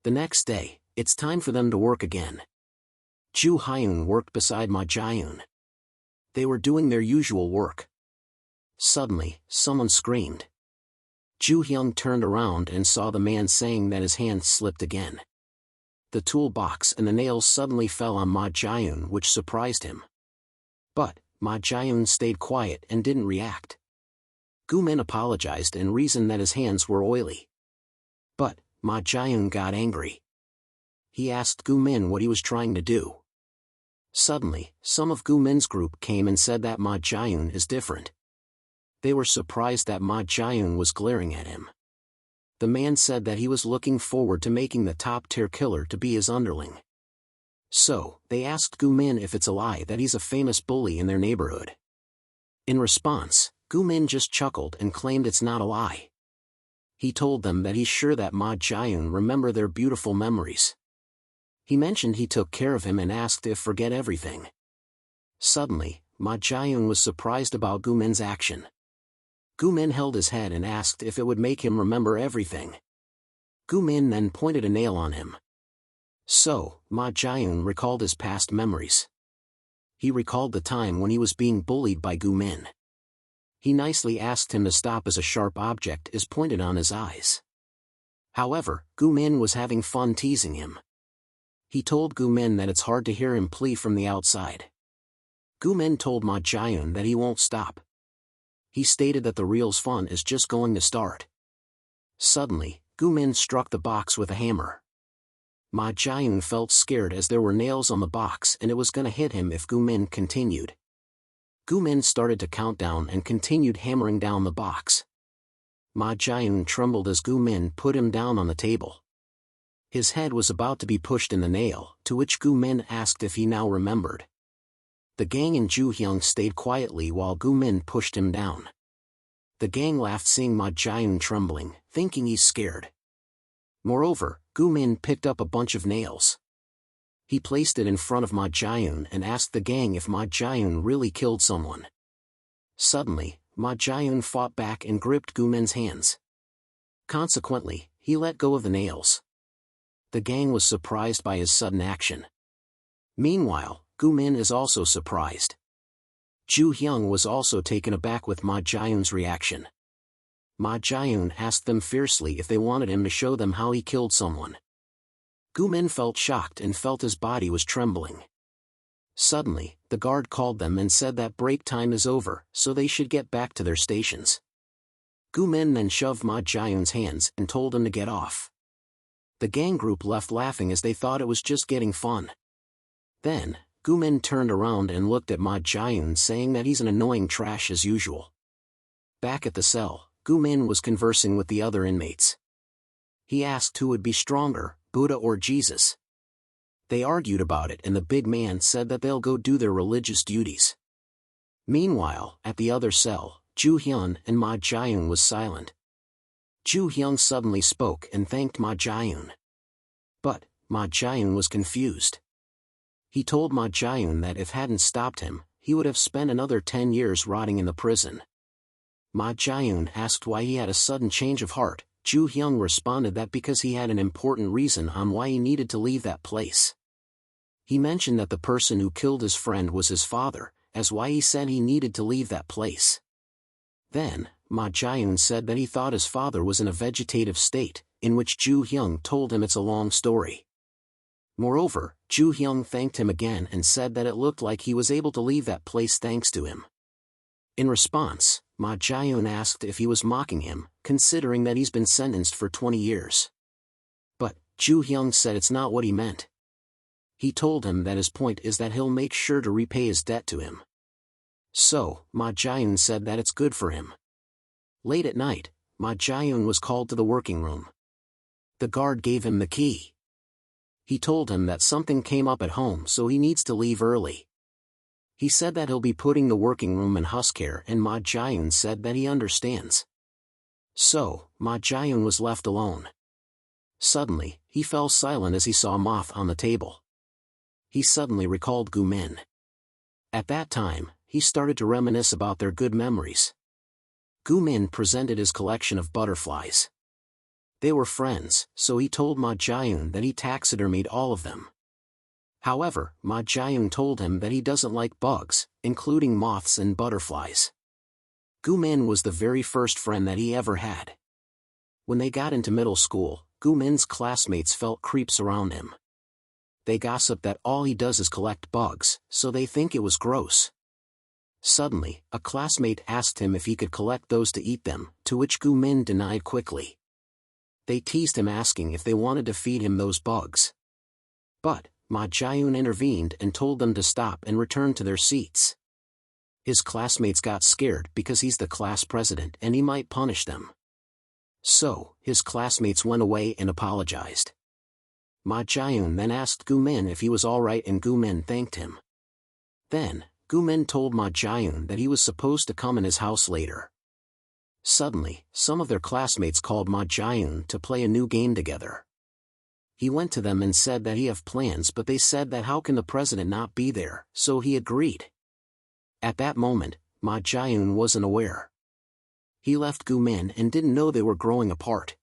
The next day, it's time for them to work again. Joo-Hyun worked beside Ma Jae-yoon. They were doing their usual work. Suddenly, someone screamed. Joo-Young turned around and saw the man saying that his hand slipped again. The toolbox and the nails suddenly fell on Ma Jae-yoon, which surprised him. But, Ma Jae-yoon stayed quiet and didn't react. Gu-min apologized and reasoned that his hands were oily. But, Ma Jae-yoon got angry. He asked Gu-min what he was trying to do. Suddenly, some of Gu-min's group came and said that Ma Jae-yoon is different. They were surprised that Ma Jae-yoon was glaring at him. The man said that he was looking forward to making the top-tier killer to be his underling. So, they asked Gu-min if it's a lie that he's a famous bully in their neighborhood. In response, Gu-min just chuckled and claimed it's not a lie. He told them that he's sure that Ma Jae-yoon remember their beautiful memories. He mentioned he took care of him and asked if forget everything. Suddenly, Ma Jae-yoon was surprised about Gu-min's action. Gu-min held his head and asked if it would make him remember everything. Gu-min then pointed a nail on him. So, Ma Jae-yoon recalled his past memories. He recalled the time when he was being bullied by Gu-min. He nicely asked him to stop as a sharp object is pointed on his eyes. However, Gu-min was having fun teasing him. He told Gu-min that it's hard to hear him plea from the outside. Gu-min told Ma Jae-yoon that he won't stop. He stated that the real's fun is just going to start. Suddenly, Gu-min struck the box with a hammer. Ma Jae-yoon felt scared as there were nails on the box and it was gonna hit him if Gu-min continued. Gu-min started to count down and continued hammering down the box. Ma Jae-yoon trembled as Gu-min put him down on the table. His head was about to be pushed in the nail, to which Gu-min asked if he now remembered. The gang and Joo-Young stayed quietly while Gu-min pushed him down. The gang laughed seeing Ma Jae-yoon trembling, thinking he's scared. Moreover, Gu-min picked up a bunch of nails. He placed it in front of Ma Jae-yoon and asked the gang if Ma Jae-yoon really killed someone. Suddenly, Ma Jae-yoon fought back and gripped Gu-min's hands. Consequently, he let go of the nails. The gang was surprised by his sudden action. Meanwhile, Gu-min is also surprised. Joo-Young was also taken aback with Ma Jae-yoon's reaction. Ma Jae-yoon asked them fiercely if they wanted him to show them how he killed someone. Gu-min felt shocked and felt his body was trembling. Suddenly, the guard called them and said that break time is over, so they should get back to their stations. Gu-min then shoved Ma Jae-yoon's hands and told him to get off. The gang group left laughing as they thought it was just getting fun. Then, Gu-min turned around and looked at Ma Jae-yoon saying that he's an annoying trash as usual. Back at the cell, Gu-min was conversing with the other inmates. He asked who would be stronger, Buddha or Jesus. They argued about it and the big man said that they'll go do their religious duties. Meanwhile, at the other cell, Joo-Hyun and Ma Jae-yoon was silent. Joo-Hyun suddenly spoke and thanked Ma Jae-yoon. But, Ma Jae-yoon was confused. He told Ma Jae-yoon that if hadn't stopped him, he would have spent another 10 years rotting in the prison. Ma Jae-yoon asked why he had a sudden change of heart. Joo-Hyun responded that because he had an important reason on why he needed to leave that place. He mentioned that the person who killed his friend was his father, as why he said he needed to leave that place. Then, Ma Jae-yoon said that he thought his father was in a vegetative state, in which Joo-Hyun told him it's a long story. Moreover, Joo-Hyun thanked him again and said that it looked like he was able to leave that place thanks to him. In response, Ma Jae-yoon asked if he was mocking him, considering that he's been sentenced for 20 years. But, Joo-Hyun said it's not what he meant. He told him that his point is that he'll make sure to repay his debt to him. So, Ma Jae-yoon said that it's good for him. Late at night, Ma Jae-yoon was called to the working room. The guard gave him the key. He told him that something came up at home so he needs to leave early. He said that he'll be putting the working room in huskare and Ma Jae-yoon said that he understands. So, Ma Jae-yoon was left alone. Suddenly, he fell silent as he saw a moth on the table. He suddenly recalled Gu-min. At that time, he started to reminisce about their good memories. Gu-min presented his collection of butterflies. They were friends, so he told Ma Jae-yoon that he taxidermied all of them. However, Ma Jae-yoon told him that he doesn't like bugs, including moths and butterflies. Gu-min was the very first friend that he ever had. When they got into middle school, Gu-min's classmates felt creeps around him. They gossiped that all he does is collect bugs, so they think it was gross. Suddenly, a classmate asked him if he could collect those to eat them, to which Gu-min denied quickly. They teased him asking if they wanted to feed him those bugs. But, Ma Jae-yoon intervened and told them to stop and return to their seats. His classmates got scared because he's the class president and he might punish them. So, his classmates went away and apologized. Ma Jae-yoon then asked Gu-min if he was alright and Gu-min thanked him. Then, Gu-min told Ma Jae-yoon that he was supposed to come in his house later. Suddenly, some of their classmates called Ma Jae-yoon to play a new game together. He went to them and said that he have plans but they said that how can the president not be there, so he agreed. At that moment, Ma Jae-yoon wasn't aware. He left Gu-min and didn't know they were growing apart.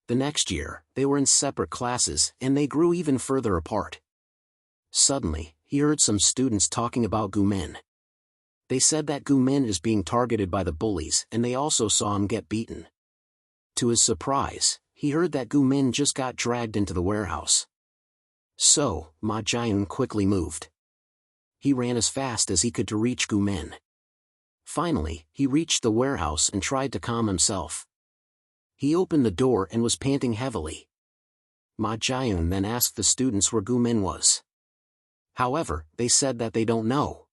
The next year, they were in separate classes and they grew even further apart. Suddenly, he heard some students talking about Gu-min. They said that Gu-min is being targeted by the bullies and they also saw him get beaten. To his surprise, he heard that Gu-min just got dragged into the warehouse. So, Ma Jae-yoon quickly moved. He ran as fast as he could to reach Gu-min. Finally, he reached the warehouse and tried to calm himself. He opened the door and was panting heavily. Ma Jae-yoon then asked the students where Gu-min was. However, they said that they don't know.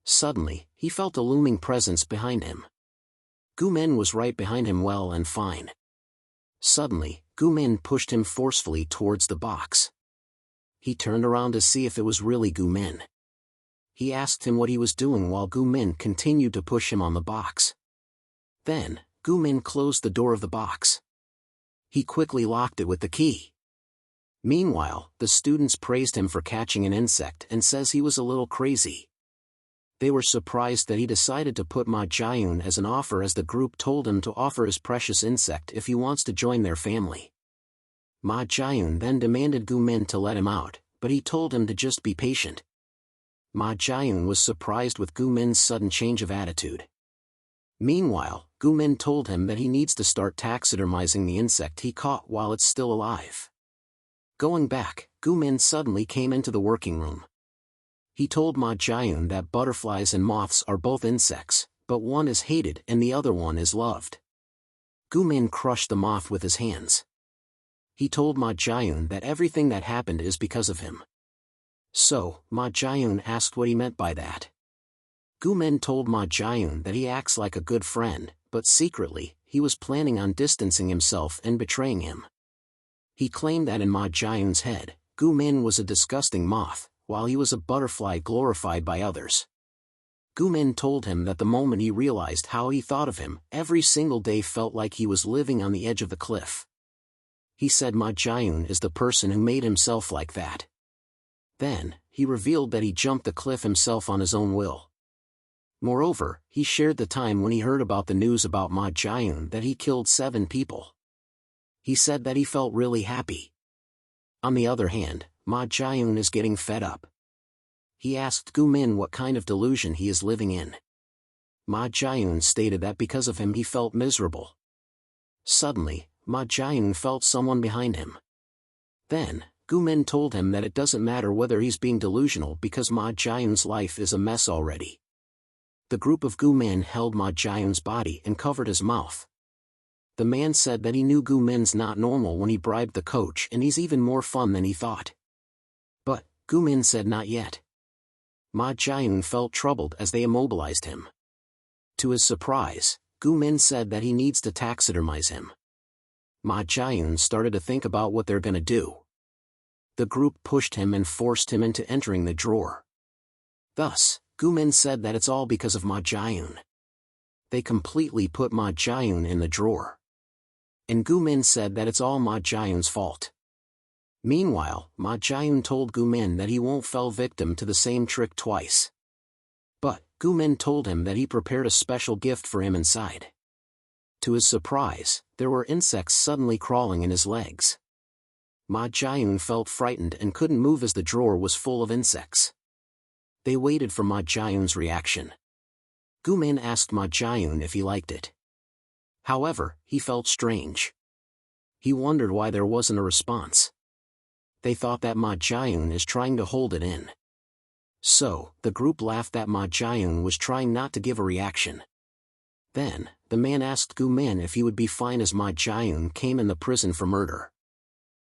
Suddenly, he felt a looming presence behind him. Gu-min was right behind him well and fine. Suddenly, Gu-min pushed him forcefully towards the box. He turned around to see if it was really Gu-min. He asked him what he was doing while Gu-min continued to push him on the box. Then, Gu-min closed the door of the box. He quickly locked it with the key. Meanwhile, the students praised him for catching an insect and says he was a little crazy. They were surprised that he decided to put Ma Jae-yoon as an offer as the group told him to offer his precious insect if he wants to join their family. Ma Jae-yoon then demanded Gu-min to let him out, but he told him to just be patient. Ma Jae-yoon was surprised with Gu-min's sudden change of attitude. Meanwhile, Gu-min told him that he needs to start taxidermizing the insect he caught while it's still alive. Going back, Gu-min suddenly came into the working room. He told Ma Jae-yoon that butterflies and moths are both insects, but one is hated and the other one is loved. Gu-min crushed the moth with his hands. He told Ma Jae-yoon that everything that happened is because of him. So, Ma Jae-yoon asked what he meant by that. Gu-min told Ma Jae-yoon that he acts like a good friend, but secretly, he was planning on distancing himself and betraying him. He claimed that in Ma Jae-yoon's head, Gu-min was a disgusting moth, while he was a butterfly glorified by others. Gu-min told him that the moment he realized how he thought of him, every single day felt like he was living on the edge of the cliff. He said Ma Jae-yoon is the person who made himself like that. Then, he revealed that he jumped the cliff himself on his own will. Moreover, he shared the time when he heard about the news about Ma Jae-yoon that he killed 7 people. He said that he felt really happy. On the other hand, Ma Jae-yoon is getting fed up. He asked Gu-min what kind of delusion he is living in. Ma Jae-yoon stated that because of him he felt miserable. Suddenly, Ma Jae-yoon felt someone behind him. Then, Gu-min told him that it doesn't matter whether he's being delusional because Ma Jae-yoon's life is a mess already. The group of Gu-min held Ma Jae-yoon's body and covered his mouth. The man said that he knew Gu-min's not normal when he bribed the coach and he's even more fun than he thought. But, Gu-min said not yet. Ma Jae-yoon felt troubled as they immobilized him. To his surprise, Gu-min said that he needs to taxidermize him. Ma Jae-yoon started to think about what they're gonna do. The group pushed him and forced him into entering the drawer. Thus, Gu-min said that it's all because of Ma Jae-yoon. They completely put Ma Jae-yoon in the drawer. And Gu-min said that it's all Ma Jae-yoon's fault. Meanwhile, Ma Jae-yoon told Gu-min that he won't fall victim to the same trick twice. But, Gu-min told him that he prepared a special gift for him inside. To his surprise, there were insects suddenly crawling in his legs. Ma Jae-yoon felt frightened and couldn't move as the drawer was full of insects. They waited for Ma Jae-yoon's reaction. Gu-min asked Ma Jae-yoon if he liked it. However, he felt strange. He wondered why there wasn't a response. They thought that Ma Jae-yoon is trying to hold it in. So, the group laughed that Ma Jae-yoon was trying not to give a reaction. Then, the man asked Gu-min if he would be fine as Ma Jae-yoon came in the prison for murder.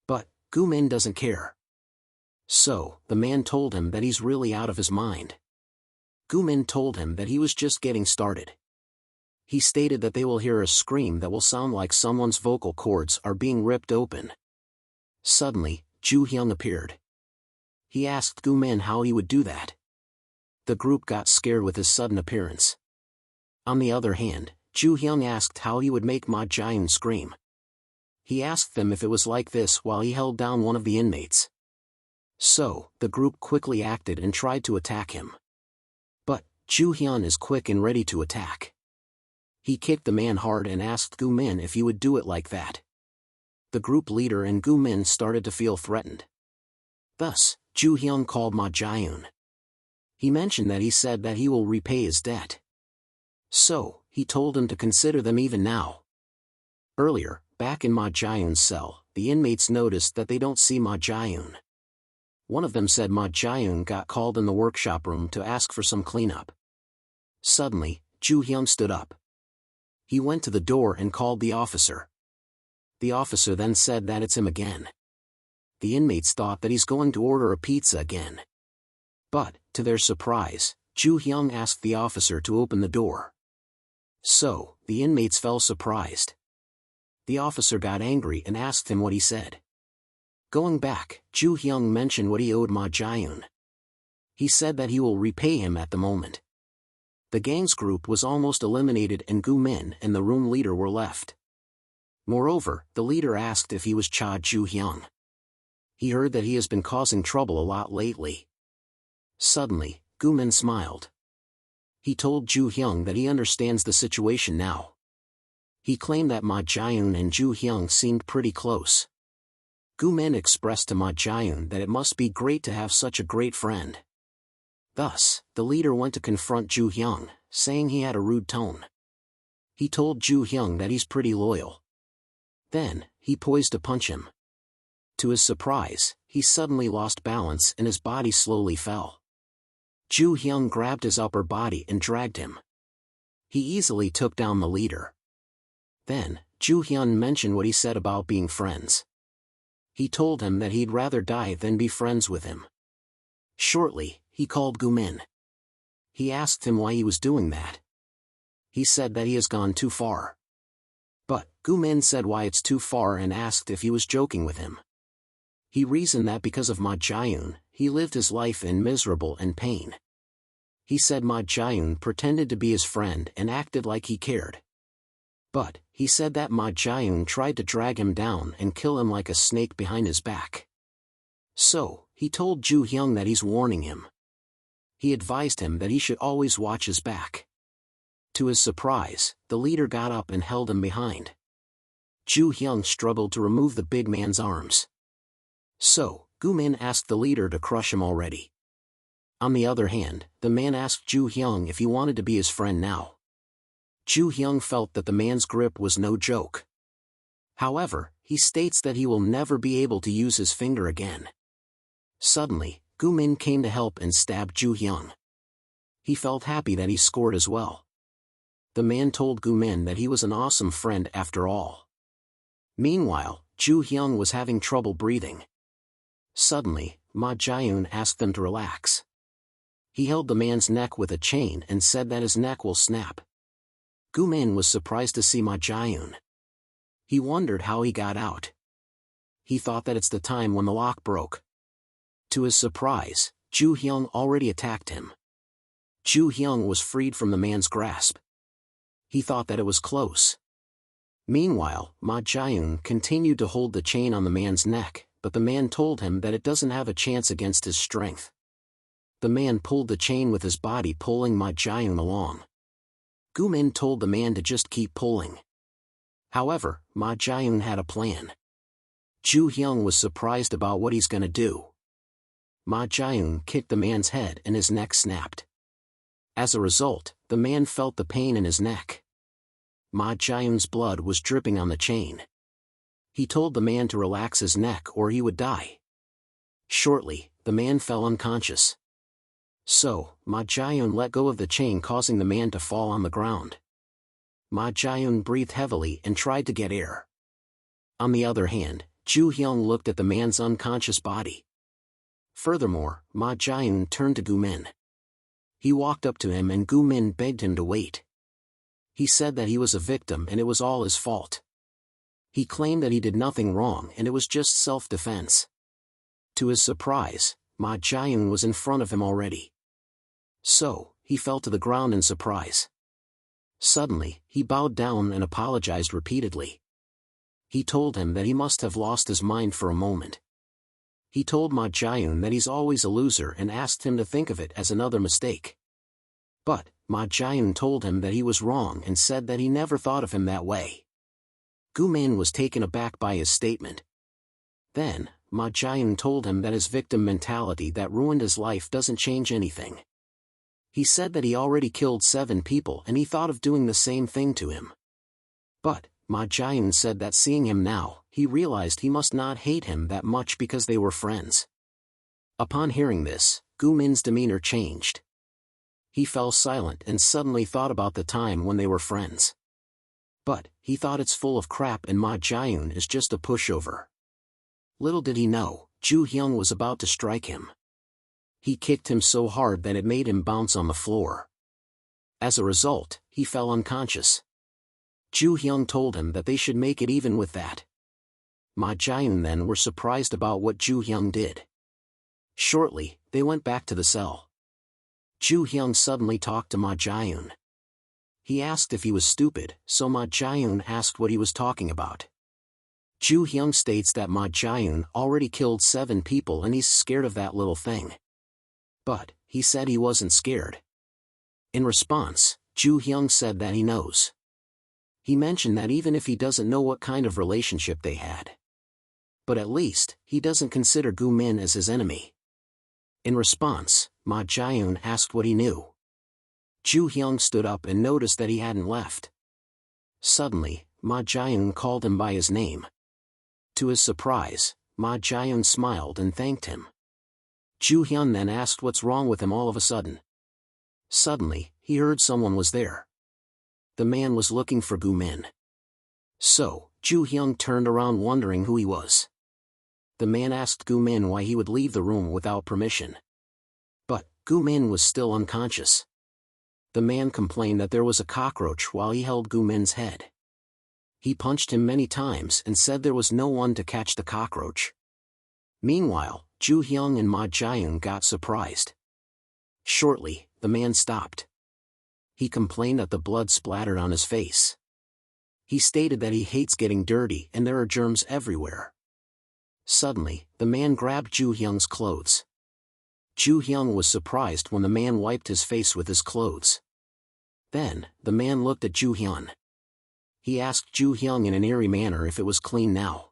But, Gu-min doesn't care. So, the man told him that he's really out of his mind. Gu-min told him that he was just getting started. He stated that they will hear a scream that will sound like someone's vocal cords are being ripped open. Suddenly, Joo-Young appeared. He asked Gu-min how he would do that. The group got scared with his sudden appearance. On the other hand, Joo-Young asked how he would make Ma Jae-yoon scream. He asked them if it was like this while he held down one of the inmates. So, the group quickly acted and tried to attack him. But, Joo-Young is quick and ready to attack. He kicked the man hard and asked Gu-min if he would do it like that. The group leader and Gu-min started to feel threatened. Thus, Joo-Young called Ma Jae-yoon. He mentioned that he said that he will repay his debt. So, he told him to consider them even now. Earlier, back in Ma Jae-yoon's cell, the inmates noticed that they don't see Ma Jae-yoon. One of them said Ma Jae-yoon got called in the workshop room to ask for some cleanup. Suddenly, Joo-Young stood up. He went to the door and called the officer. The officer then said that it's him again. The inmates thought that he's going to order a pizza again. But, to their surprise, Joo-Young asked the officer to open the door. So, the inmates felt surprised. The officer got angry and asked him what he said. Going back, Joo-Young mentioned what he owed Ma Jae-yoon. He said that he will repay him at the moment. The gang's group was almost eliminated and Gu-min and the room leader were left. Moreover, the leader asked if he was Cha Joo-Young. He heard that he has been causing trouble a lot lately. Suddenly, Gu-min smiled. He told Joo-Young that he understands the situation now. He claimed that Ma Jae-yoon and Joo-Young seemed pretty close. Gu-min expressed to Ma Jae-yoon that it must be great to have such a great friend. Thus, the leader went to confront Joo-Young, saying he had a rude tone. He told Joo-Young that he's pretty loyal. Then, he poised to punch him. To his surprise, he suddenly lost balance and his body slowly fell. Joo-Young grabbed his upper body and dragged him. He easily took down the leader. Then, Joo-Young mentioned what he said about being friends. He told him that he'd rather die than be friends with him. Shortly, he called Gu-min. He asked him why he was doing that. He said that he has gone too far. But, Gu-min said why it's too far and asked if he was joking with him. He reasoned that because of Ma Jae-yoon, he lived his life in miserable and pain. He said Ma Jae-yoon pretended to be his friend and acted like he cared. But, he said that Ma Jae-yoon tried to drag him down and kill him like a snake behind his back. So, he told Joo-Young that he's warning him. He advised him that he should always watch his back. To his surprise, the leader got up and held him behind. Joo-Young struggled to remove the big man's arms. So, Goo-min asked the leader to crush him already. On the other hand, the man asked Joo-Young if he wanted to be his friend now. Joo-Young felt that the man's grip was no joke. However, he states that he will never be able to use his finger again. Suddenly, Goo-min came to help and stabbed Joo-Young. He felt happy that he scored as well. The man told Goo-min that he was an awesome friend after all. Meanwhile, Joo-Young was having trouble breathing. Suddenly, Ma Jae-yoon asked them to relax. He held the man's neck with a chain and said that his neck will snap. Goo-min was surprised to see Ma Jae-yoon. He wondered how he got out. He thought that it's the time when the lock broke. To his surprise, Joo-Young already attacked him. Joo-Young was freed from the man's grasp. He thought that it was close. Meanwhile, Ma Jae-yoon continued to hold the chain on the man's neck, but the man told him that it doesn't have a chance against his strength. The man pulled the chain with his body, pulling Ma Jae-yoon along. Goo-min told the man to just keep pulling. However, Ma Jae-yoon had a plan. Joo-Young was surprised about what he's gonna do. Ma Jae-yoon kicked the man's head and his neck snapped. As a result, the man felt the pain in his neck. Ma Jae-yoon's blood was dripping on the chain. He told the man to relax his neck or he would die. Shortly, the man fell unconscious. So, Ma Jae-yoon let go of the chain, causing the man to fall on the ground. Ma Jae-yoon breathed heavily and tried to get air. On the other hand, Joo-Young looked at the man's unconscious body. Furthermore, Ma Jae-yoon turned to Goo-min. He walked up to him and Goo-min begged him to wait. He said that he was a victim and it was all his fault. He claimed that he did nothing wrong and it was just self-defense. To his surprise, Ma Jae-yoon was in front of him already. So, he fell to the ground in surprise. Suddenly, he bowed down and apologized repeatedly. He told him that he must have lost his mind for a moment. He told Ma Jae-yoon that he's always a loser and asked him to think of it as another mistake. But, Ma Jae-yoon told him that he was wrong and said that he never thought of him that way. Goo-min was taken aback by his statement. Then, Ma Jae-yoon told him that his victim mentality that ruined his life doesn't change anything. He said that he already killed 7 people and he thought of doing the same thing to him. But, Ma Jae-yoon said that seeing him now, he realized he must not hate him that much because they were friends. Upon hearing this, Goo-min's demeanor changed. He fell silent and suddenly thought about the time when they were friends. But, he thought it's full of crap and Ma Jae-yoon is just a pushover. Little did he know, Joo-Young was about to strike him. He kicked him so hard that it made him bounce on the floor. As a result, he fell unconscious. Joo-Young told him that they should make it even with that. Ma Jae-yoon then were surprised about what Joo-Young did. Shortly, they went back to the cell. Joo-Young suddenly talked to Ma Jae-yoon. He asked if he was stupid, so Ma Jae-yoon asked what he was talking about. Joo-Young states that Ma Jae-yoon already killed 7 people and he's scared of that little thing. But, he said he wasn't scared. In response, Joo-Young said that he knows. He mentioned that even if he doesn't know what kind of relationship they had. But at least, he doesn't consider Goo-min as his enemy. In response, Ma Jae-yoon asked what he knew. Joo-Young stood up and noticed that he hadn't left. Suddenly, Ma Jae-yoon called him by his name. To his surprise, Ma Jae-yoon smiled and thanked him. Joo-Young then asked what's wrong with him all of a sudden. Suddenly, he heard someone was there. The man was looking for Goo-min. So, Joo-Young turned around wondering who he was. The man asked Goo-min why he would leave the room without permission. But, Goo-min was still unconscious. The man complained that there was a cockroach while he held Goo-min's head. He punched him many times and said there was no one to catch the cockroach. Meanwhile, Joo-Young and Ma Jae-yoon got surprised. Shortly, the man stopped. He complained that the blood splattered on his face. He stated that he hates getting dirty and there are germs everywhere. Suddenly, the man grabbed Joo-Young's clothes. Joo-Young was surprised when the man wiped his face with his clothes. Then, the man looked at Joo-Young. He asked Joo-Young in an eerie manner if it was clean now.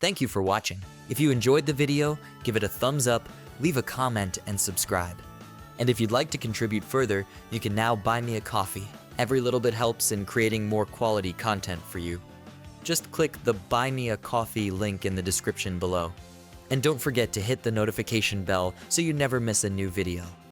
Thank you for watching. If you enjoyed the video, give it a thumbs up, leave a comment, and subscribe. And if you'd like to contribute further, you can now buy me a coffee. Every little bit helps in creating more quality content for you. Just click the Buy Me a Coffee link in the description below. And don't forget to hit the notification bell so you never miss a new video.